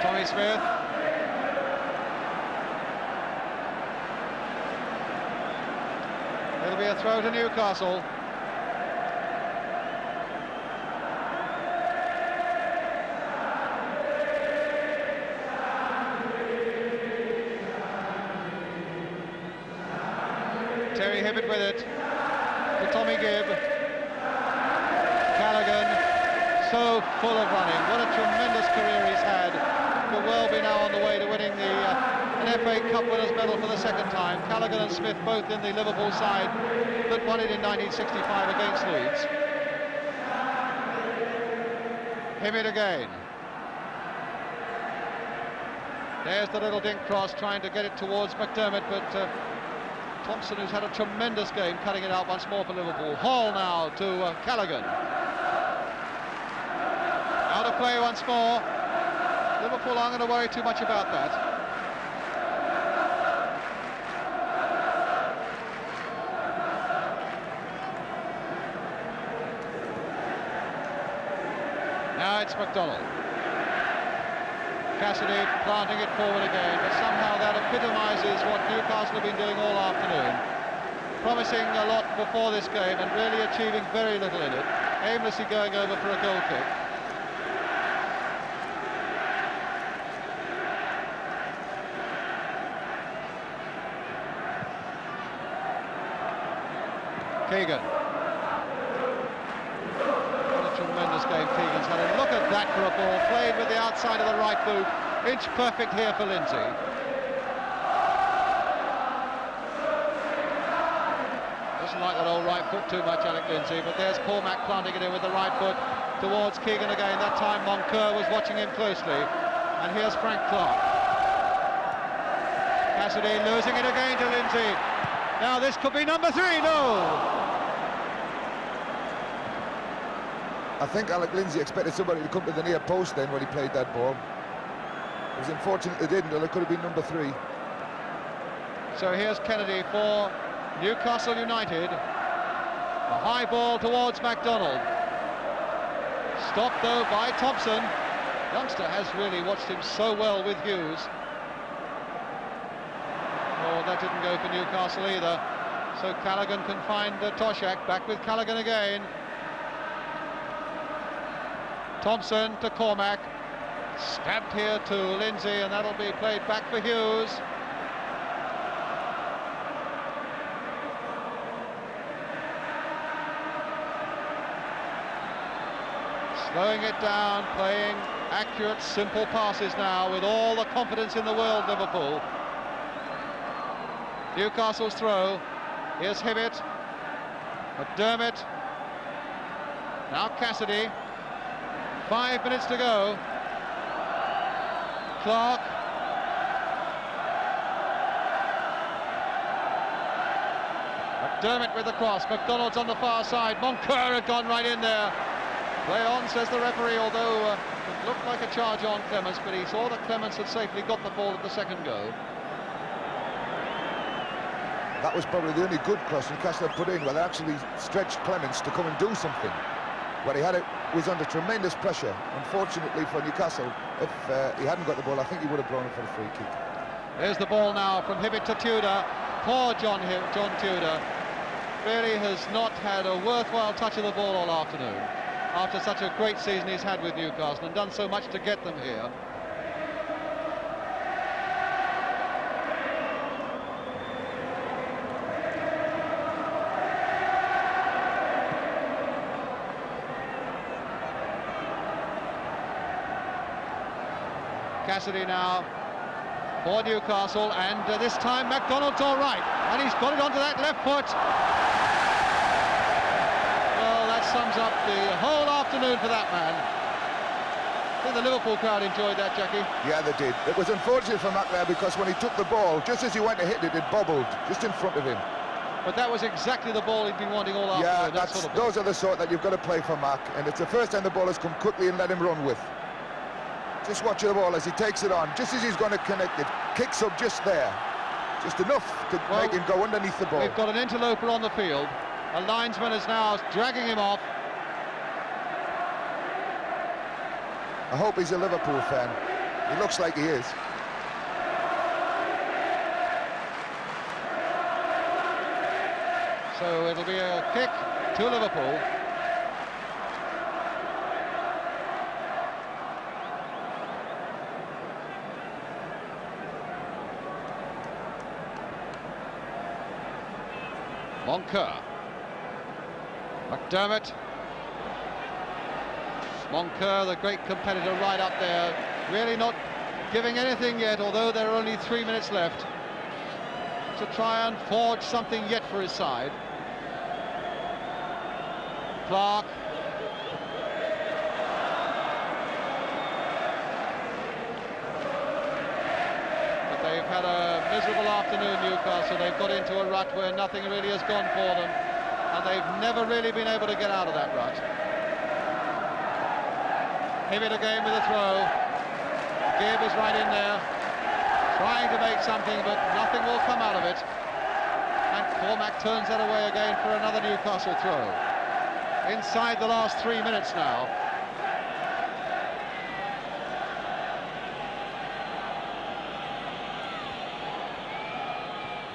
Tommy Smith. It'll be a throw to Newcastle. Terry Hibbett with it to Tommy Gibb. Callaghan, so full of running. What a tremendous career he's had. Could well be now on the way to winning an FA Cup winners' medal for the second time. Callaghan and Smith both in the Liverpool side that won it in 1965 against Leeds. Hibbett again. There's the little dink cross, trying to get it towards McDermott, but Thompson, who's had a tremendous game, cutting it out once more for Liverpool. Hall now to Callaghan. Out of play once more. Liverpool aren't going to worry too much about that. Now it's McDonald. Cassidy planting it forward again, but somehow that epitomises what Newcastle have been doing all afternoon. Promising a lot before this game and really achieving very little in it. Aimlessly going over for a goal kick. Keegan. What a tremendous game Keegan's had. And look at that for a ball, played with the outside of the right boot. Inch perfect here for Lindsay. Doesn't like that old right foot too much, Alec Lindsay, but there's Cormac planting it in with the right foot towards Keegan again. That time Moncur was watching him closely. And here's Frank Clark. Cassidy losing it again to Lindsay. Now this could be number 3, no! I think Alec Lindsay expected somebody to come to the near post then when he played that ball. It was unfortunate they didn't, or it could have been number 3. So here's Kennedy for Newcastle United. A high ball towards MacDonald. Stopped though by Thompson. Youngster has really watched him so well with Hughes. Oh, that didn't go for Newcastle either. So Callaghan can find Toshak. Back with Callaghan again. Thompson to Cormac. Stabbed here to Lindsay, and that'll be played back for Hughes. Slowing it down, playing accurate, simple passes now with all the confidence in the world, Liverpool. Newcastle's throw. Here's Hibbett. McDermott. Now Cassidy. 5 minutes to go. Clark. McDermott with the cross. McDonald's on the far side. Moncur had gone right in there. Play on, says the referee, although it looked like a charge on Clements, but he saw that Clements had safely got the ball at the second go. That was probably the only good cross Newcastle had put in, where they actually stretched Clements to come and do something. Where he had it, was under tremendous pressure. Unfortunately for Newcastle, if he hadn't got the ball, I think he would have blown it for the free kick. There's the ball now from Hibbett to Tudor. Poor John Tudor really has not had a worthwhile touch of the ball all afternoon, after such a great season he's had with Newcastle and done so much to get them here. Cassidy now for Newcastle, and this time MacDonald's all right, and he's got it onto that left foot. Well, that sums up the whole afternoon for that man. I think the Liverpool crowd enjoyed that, Jackie. Yeah, they did. It was unfortunate for Mac there, because when he took the ball, just as he went to hit it, it bobbled just in front of him. but that was exactly the ball he'd been wanting all afternoon. Yeah, those are the sort that you've got to play for, Mark, and it's the first time the ball has come quickly and let him run with. Just watch the ball as he takes it on, just as he's going to connect it, kicks up just there, just enough to make him go underneath the ball. We've got an interloper on the field. A linesman is now dragging him off. I hope he's a Liverpool fan. He looks like he is. So it'll be a kick to Liverpool. Moncur. McDermott. Moncur, the great competitor, right up there, really not giving anything yet, although there are only 3 minutes left to try and forge something yet for his side. Clark. But they've had a miserable afternoon, Newcastle. They've got into a rut where nothing really has gone for them, and they've never really been able to get out of that rut. Him it again with a throw. Gibb is right in there, trying to make something, but nothing will come out of it. And Cormac turns that away again for another Newcastle throw. Inside the last 3 minutes now.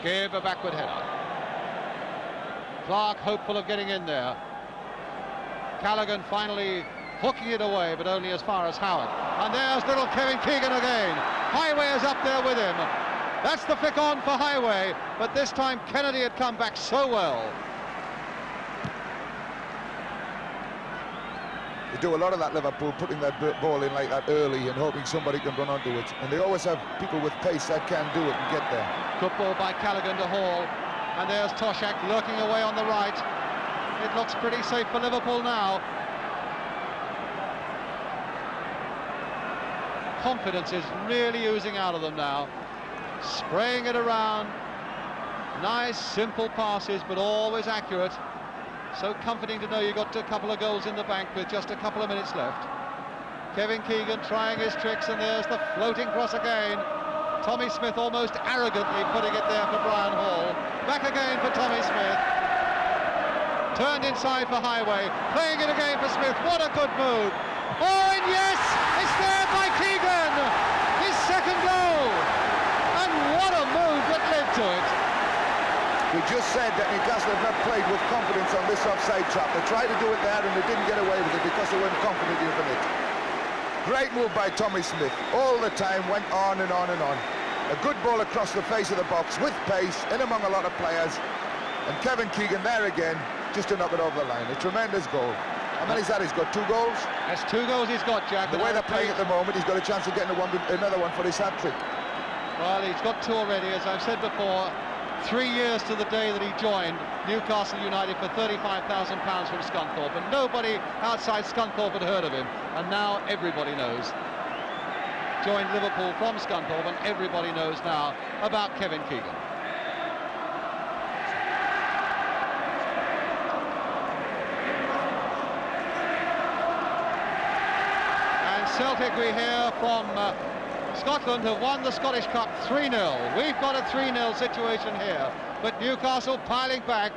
Gibb, a backward header. Clark hopeful of getting in there. Callaghan finally hooking it away, but only as far as Howard. And there's little Kevin Keegan again. Heighway is up there with him. That's the flick on for Heighway, but this time Kennedy had come back so well. They do a lot of that, Liverpool, putting that ball in like that early and hoping somebody can run onto it. And they always have people with pace that can do it and get there. Good ball by Callaghan to Hall. And there's Toshak lurking away on the right. It looks pretty safe for Liverpool now. Confidence is really oozing out of them now. Spraying it around. Nice, simple passes, but always accurate. So comforting to know you got a couple of goals in the bank with just a couple of minutes left. Kevin Keegan trying his tricks, and there's the floating cross again. Tommy Smith almost arrogantly putting it there for Brian Hall. Back again for Tommy Smith. Turned inside for Heighway. Playing it again for Smith. What a good move. Oh, and yes, it's there by Keegan. His second goal. And what a move that led to it. We just said that Newcastle have not played with confidence on this offside trap. They tried to do it there and they didn't get away with it because they weren't confident using it. Great move by Tommy Smith. All the time went on and on and on. A good ball across the face of the box with pace, in among a lot of players. And Kevin Keegan there again, just to knock it over the line. A tremendous goal. How many's that? He's got 2 goals? That's 2 goals he's got, Jack. The way they're playing at the moment, he's got a chance of getting another one for his hat-trick. Well, he's got 2 already, as I've said before. 3 years to the day that he joined Newcastle United for £35,000 from Scunthorpe, and nobody outside Scunthorpe had heard of him, and now everybody knows. Joined Liverpool from Scunthorpe, and everybody knows now about Kevin Keegan. And Celtic, we hear from Scotland, have won the Scottish Cup 3-0. We've got a 3-0 situation here, but Newcastle piling back,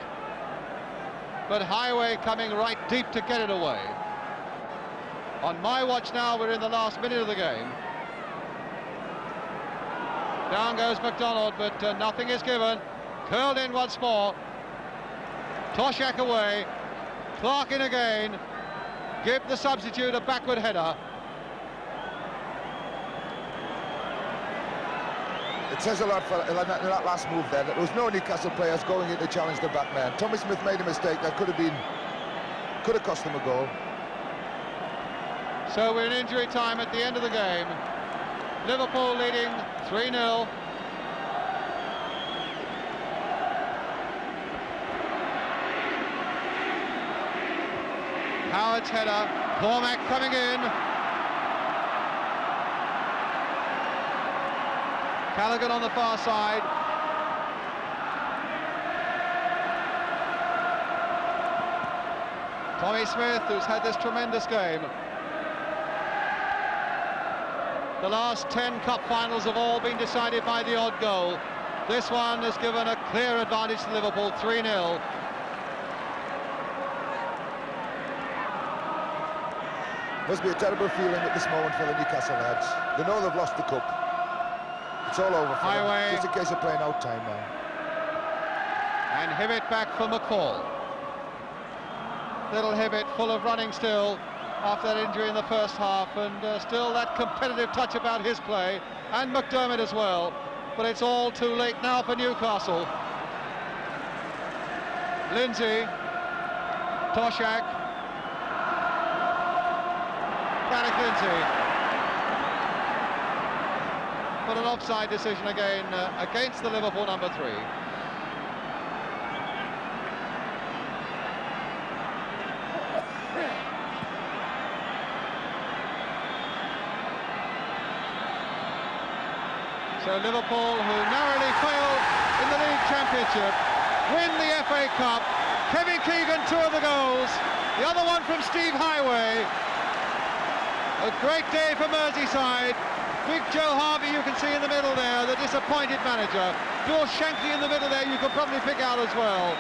but Heighway coming right deep to get it away. On my watch now, we're in the last minute of the game. Down goes McDonald, but nothing is given. Curled in once more. Toshak away. Clark in again. Gibb the substitute, a backward header. It says a lot for that last move there, that there was no Newcastle players going in to challenge the back man. Tommy Smith made a mistake that could have cost them a goal. So we're in injury time at the end of the game. Liverpool leading 3-0. Howard's header, Cormac coming in. Callaghan on the far side. Tommy Smith, who's had this tremendous game. The last 10 cup finals have all been decided by the odd goal. This one has given a clear advantage to Liverpool, 3-0. Must be a terrible feeling at this moment for the Newcastle lads. They know they've lost the cup. It's all over for Heighway. them. Just a case of playing out time now. And Hibbett back for McCall. Little Hibbett full of running still after that injury in the first half, and still that competitive touch about his play, and McDermott as well. But it's all too late now for Newcastle. Lindsay, Toshak, Frank Lindsay. But an offside decision again against the Liverpool number 3. So Liverpool, who narrowly failed in the League Championship, win the FA Cup. Kevin Keegan, 2 of the goals, the other one from Steve Heighway. A great day for Merseyside. Big Joe Harvey, you can see in the middle there, the disappointed manager. Bill Shankly in the middle there, you could probably pick out as well.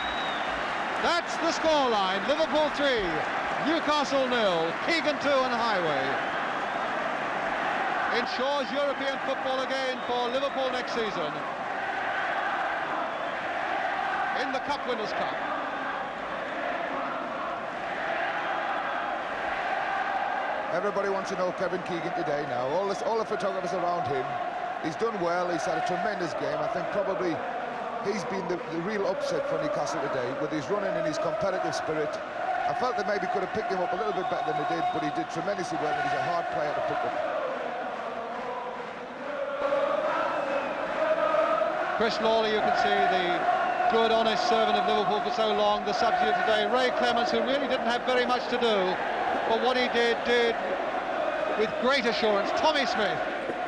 That's the scoreline. Liverpool 3, Newcastle 0, Keegan 2 and Heighway. Ensures European football again for Liverpool next season in the Cup Winners' Cup. Everybody wants to know Kevin Keegan today now. All the photographers around him. He's done well. He's had a tremendous game. I think probably he's been the real upset for Newcastle today with his running and his competitive spirit. I felt they maybe could have picked him up a little bit better than they did, but he did tremendously well, and he's a hard player to pick up. Chris Lawley, you can see the good, honest servant of Liverpool for so long. The substitute today, Ray Clements, who really didn't have very much to do, but what he did with great assurance. Tommy Smith,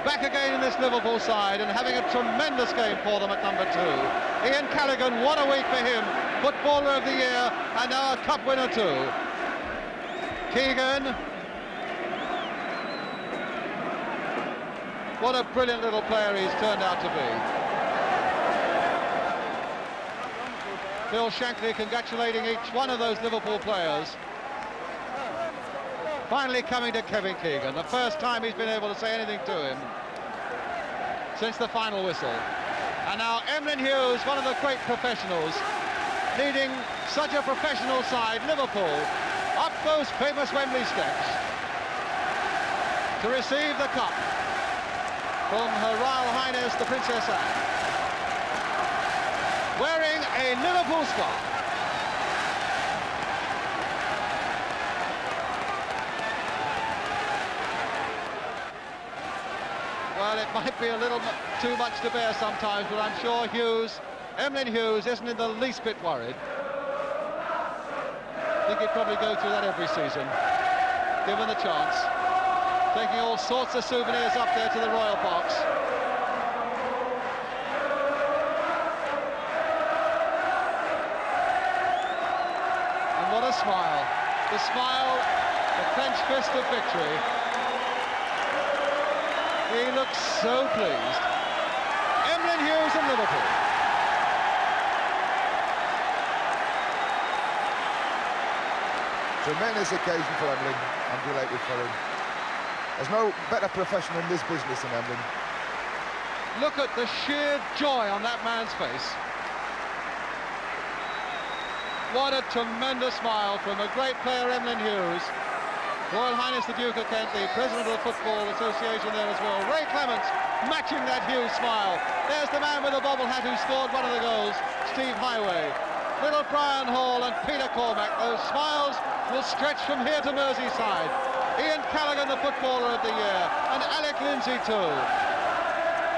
back again in this Liverpool side and having a tremendous game for them at number 2. Ian Callaghan, what a week for him. Footballer of the year and now a cup winner too. Keegan. What a brilliant little player he's turned out to be. Bill Shankly congratulating each one of those Liverpool players. Finally coming to Kevin Keegan, the first time he's been able to say anything to him since the final whistle. And now Emlyn Hughes, one of the great professionals, leading such a professional side, Liverpool, up those famous Wembley steps to receive the cup from Her Royal Highness the Princess Anne, wearing a Liverpool scarf. Well, it might be a little too much to bear sometimes, but I'm sure Emlyn Hughes isn't in the least bit worried. I think he'd probably go through that every season, given the chance. Taking all sorts of souvenirs up there to the Royal Parks. And what a smile. The smile, the clenched fist of victory. He looks so pleased. Emlyn Hughes in Liverpool. Tremendous occasion for Emlyn. I'm delighted for him. There's no better professional in this business than Emlyn. Look at the sheer joy on that man's face. What a tremendous smile from a great player, Emlyn Hughes. Royal Highness the Duke of Kent, the President of the Football Association there as well. Ray Clements matching that Hughes smile. There's the man with the bobble hat who scored one of the goals, Steve Heighway. Little Brian Hall and Peter Cormack. Those smiles will stretch from here to Merseyside. Ian Callaghan, the Footballer of the Year, and Alec Lindsay too.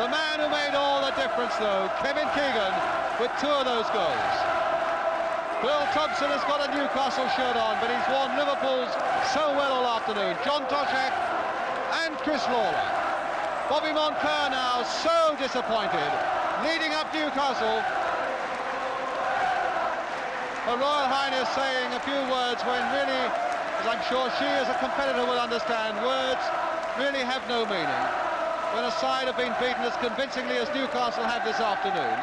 The man who made all the difference though, Kevin Keegan, with 2 of those goals. Bill Thompson has got a Newcastle shirt on, but he's worn Liverpool's so well all afternoon. John Toshak and Chris Lawler. Bobby Moncur now so disappointed, leading up Newcastle. Her Royal Highness saying a few words when really, as I'm sure she as a competitor will understand, words really have no meaning when a side have been beaten as convincingly as Newcastle have this afternoon.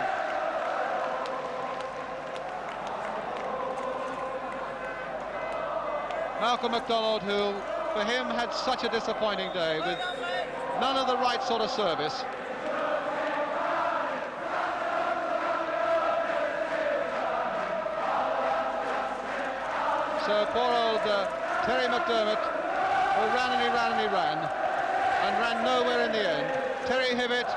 Malcolm MacDonald, who for him had such a disappointing day with none of the right sort of service. So poor old Terry McDermott, who ran and he ran and he ran, and ran nowhere in the end. Terry Hibbett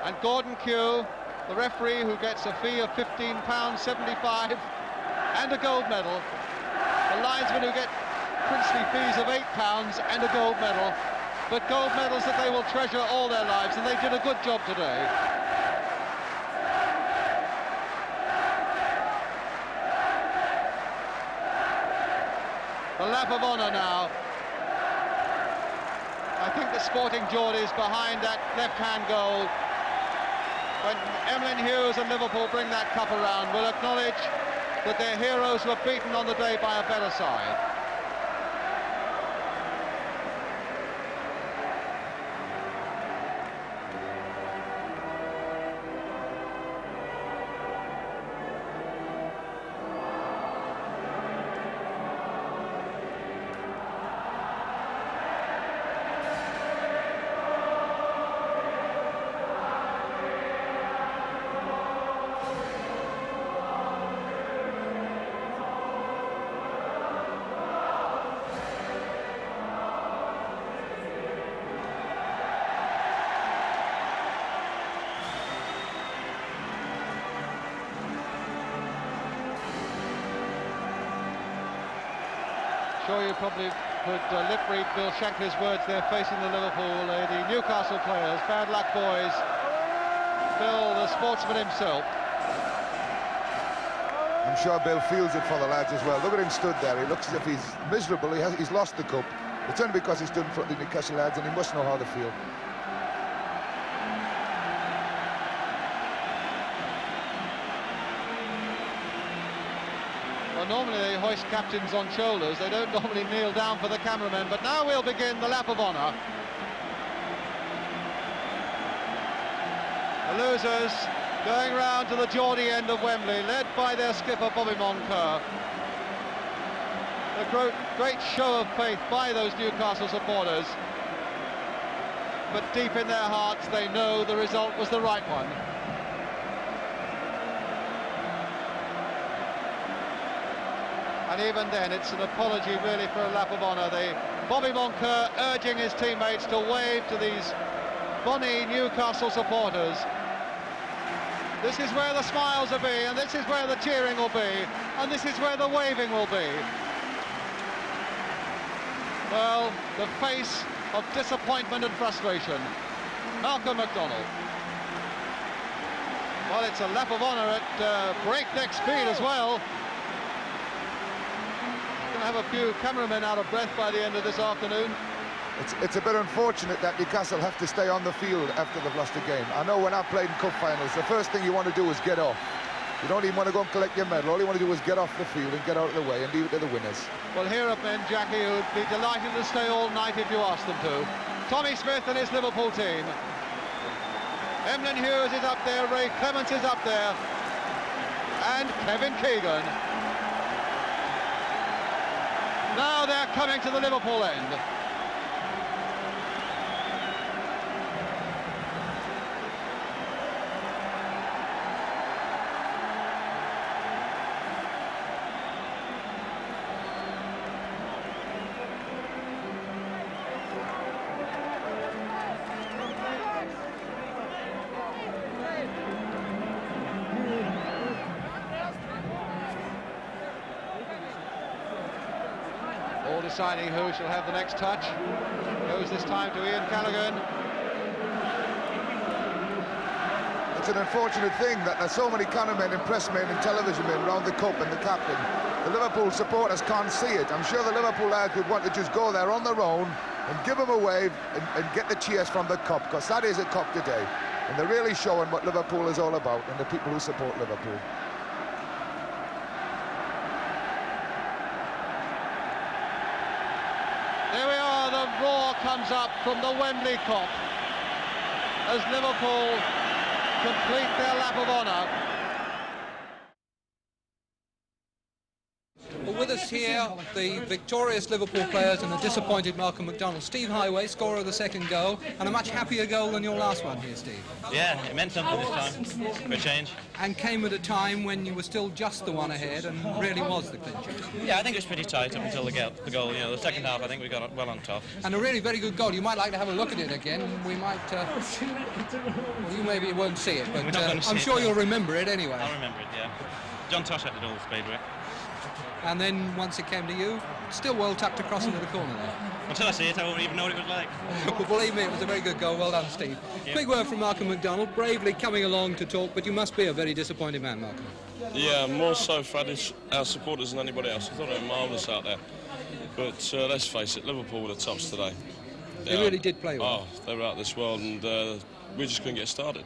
and Gordon Kew, the referee who gets a fee of £15.75 and a gold medal. The linesmen who get princely fees of £8 and a gold medal, but gold medals that they will treasure all their lives, and they did a good job today. The lap of honour now. I think the Sporting Geordies behind that left-hand goal, when Emlyn Hughes and Liverpool bring that cup around, will acknowledge that their heroes were beaten on the day by a better side. Sure, you probably could lip read Bill Shankly's words there facing the Liverpool, the Newcastle players. Bad luck, boys. Bill, the sportsman himself. I'm sure Bill feels it for the lads as well. Look at him stood there. He looks as if he's miserable. He's lost the cup. It's only because he stood in front of the Newcastle lads, and he must know how they feel. Well, normally they hoist captains on shoulders. They don't normally kneel down for the cameramen, but now we'll begin the lap of honour. The losers going round to the Geordie end of Wembley, led by their skipper Bobby Moncur. A great show of faith by those Newcastle supporters, but deep in their hearts they know the result was the right one. And even then, it's an apology really for a lap of honour. Bobby Moncur urging his teammates to wave to these bonny Newcastle supporters. This is where the smiles will be, and this is where the cheering will be, and this is where the waving will be. Well, the face of disappointment and frustration. Malcolm MacDonald. Well, it's a lap of honour at breakneck speed as well. Have a few cameramen out of breath by the end of this afternoon. It's a bit unfortunate that Newcastle have to stay on the field after they've lost the game. I know when I've played in cup finals, the first thing you want to do is get off. You don't even want to go and collect your medal. All you want to do is get off the field and get out of the way and leave it to the winners. Well, here are men, Jackie, who'd be delighted to stay all night if you asked them to. Tommy Smith and his Liverpool team. Emlyn Hughes is up there, Ray Clements is up there, and Kevin Keegan. Now they're coming to the Liverpool end. Deciding who shall have the next touch. Goes this time to Ian Callaghan. It's an unfortunate thing that there's so many cameramen and pressmen and television men around the cup and the captain. The Liverpool supporters can't see it. I'm sure the Liverpool lads would want to just go there on their own and give them a wave and get the cheers from the cup, because that is a cup today. And they're really showing what Liverpool is all about and the people who support Liverpool. roar comes up from the Wembley Kop as Liverpool complete their lap of honour. Well, with us here, the victorious Liverpool players and the disappointed Malcolm McDonald. Steve Heighway, scorer of the second goal, and a much happier goal than your last one here, Steve. Yeah, it meant something this time, for a change. And came at a time when you were still just the one ahead and really was the clincher. Yeah, I think it was pretty tight up until the goal. You know, the second half, I think we got it well on top. And a really very good goal. You might like to have a look at it again. We might... well, you maybe won't see it, but I'm sure you'll remember it anyway. I'll remember it, yeah. John Tosh had it all spade with. And then once it came to you, still well tucked across into the corner there. Until I see it, I won't even know what it was like. Well, believe me, it was a very good goal. Well done, Steve. Yeah. Big word from Malcolm McDonald, bravely coming along to talk, but you must be a very disappointed man, Malcolm. Yeah, more so for our supporters than anybody else. I thought they were marvellous out there. But let's face it, Liverpool were the tops today. They really did play well. Oh, they were out of this world, and we just couldn't get started.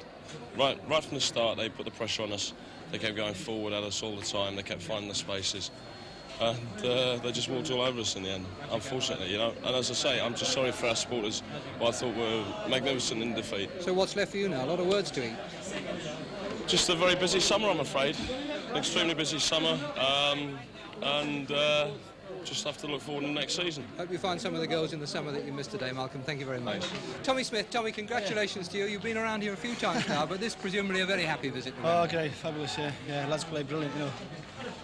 Right from the start, they put the pressure on us. They kept going forward at us all the time. They kept finding the spaces. And they just walked all over us in the end, unfortunately, you know. And as I say, I'm just sorry for our supporters, who I thought were magnificent in defeat. So what's left for you now? A lot of words to eat. Just a very busy summer, I'm afraid. An extremely busy summer, and just have to look forward to the next season. Hope you find some of the goals in the summer that you missed today, Malcolm. Thank you very much. Tommy Smith, Tommy, congratulations to you. You've been around here a few times now, but this presumably a very happy visit. Oh, great, fabulous, yeah. Lads played brilliant, you know.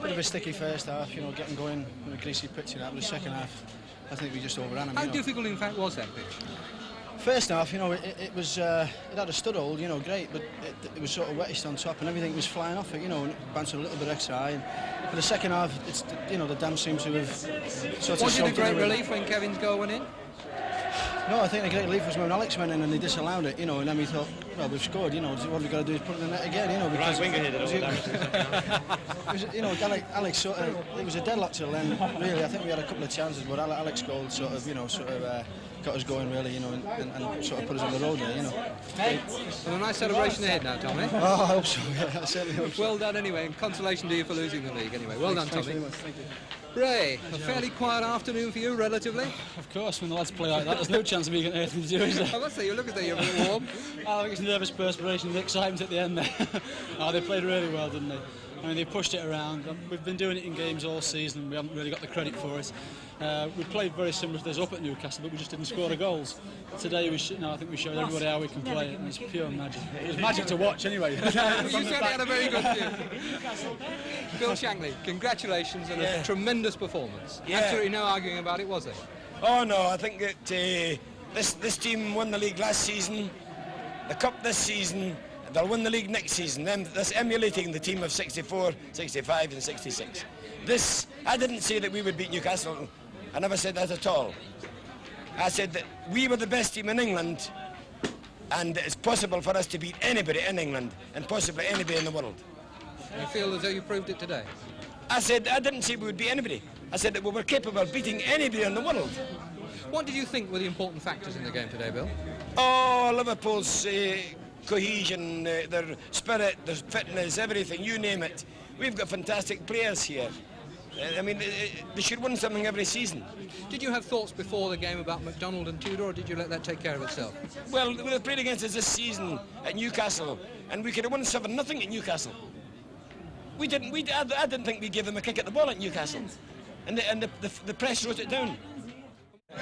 Bit of a sticky first half, you know, getting going with a greasy pitch and that, but the second half, I think we just overran them. How difficult, in fact, was that pitch? First half, you know, it was, it had a stud hold, you know, great, but it was sort of wettish on top and everything was flying off it, you know, and it bounced a little bit extra high. And for the second half, it's, you know, the dam seems to have sort of... Was it a great relief when Kevin's goal went in? No, I think the great relief was when Alex went in and they disallowed it, you know, and then we thought, well, we've scored, you know, what we've got to do is put it in the net again, you know, because... Right winger hit it all you know, Alex sort of, it was a deadlock till then, really. I think we had a couple of chances, but Alex goal sort of, you know, got us going, really, you know, and sort of put us on the road there, you know. Well, a nice celebration ahead now, Tommy. Oh, I hope so, yeah, I certainly hope so. Well done anyway, and consolation to you for losing the league anyway. Well done, Tommy. Thanks very much, thank you. Ray, a fairly quiet afternoon for you, relatively? Of course, when the lads play like that, there's no chance of me getting anything to do, is there? I must say, you look as though you're a bit warm. I think it's nervous perspiration, the excitement at the end there. Oh, they played really well, didn't they? I mean, they pushed it around. We've been doing it in games all season. We haven't really got the credit for it. We played very similar to this up at Newcastle, but we just didn't score the goals. Today, I think we showed everybody how we can play it, and it's pure magic. It was magic to watch, anyway. Well, you certainly had a very good view. Bill Shankly, congratulations on a tremendous performance. Yeah. Absolutely no arguing about it, was there? Oh no, I think that this team won the league last season, the cup this season, they'll win the league next season. That's emulating the team of 64, 65 and 66. I didn't say that we would beat Newcastle. I never said that at all. I said that we were the best team in England and it's possible for us to beat anybody in England and possibly anybody in the world. You feel as though you proved it today? I didn't say we would beat anybody. I said that we were capable of beating anybody in the world. What did you think were the important factors in the game today, Bill? Oh, Liverpool's cohesion, their spirit, their fitness, everything, you name it. We've got fantastic players here. I mean, they should win something every season. Did you have thoughts before the game about McDonald and Tudor, or did you let that take care of itself? Well, they played against us this season at Newcastle, and we could have won 7-0 at Newcastle. I didn't think we gave them a kick at the ball at Newcastle, and the press wrote it down.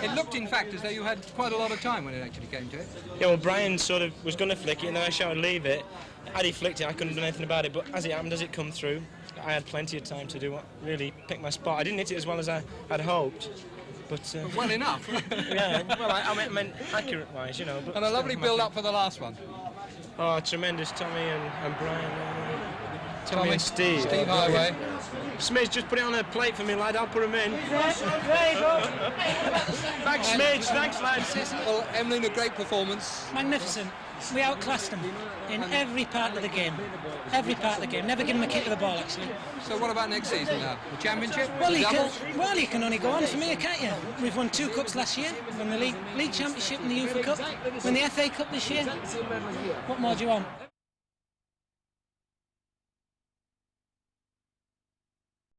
It looked, in fact, as though you had quite a lot of time when it actually came to it. Yeah, well, Brian sort of was going to flick it, and then I shouted, leave it. Had he flicked it, I couldn't have done anything about it, but as it happened, as it come through, I had plenty of time to do what really pick my spot. I didn't hit it as well as I had hoped, but... well enough. Yeah, well, I meant accurate-wise, you know. But and a lovely build-up for the last one. Oh, tremendous, Tommy and Brian. Tommy and Steve. Steve Heighway. Smidge, just put it on a plate for me, lad. I'll put him in. Thanks, Smidge. Thanks, lads. Well, Emlyn, a great performance. Magnificent. We outclassed them in every part of the game. Every part of the game. Never give them a kick of the ball, actually. So what about next season now? The Championship? Well, you can only go on from here, can't you? We've won 2 cups last year. Won the League Championship and the UEFA Cup. Won the FA Cup this year. What more do you want?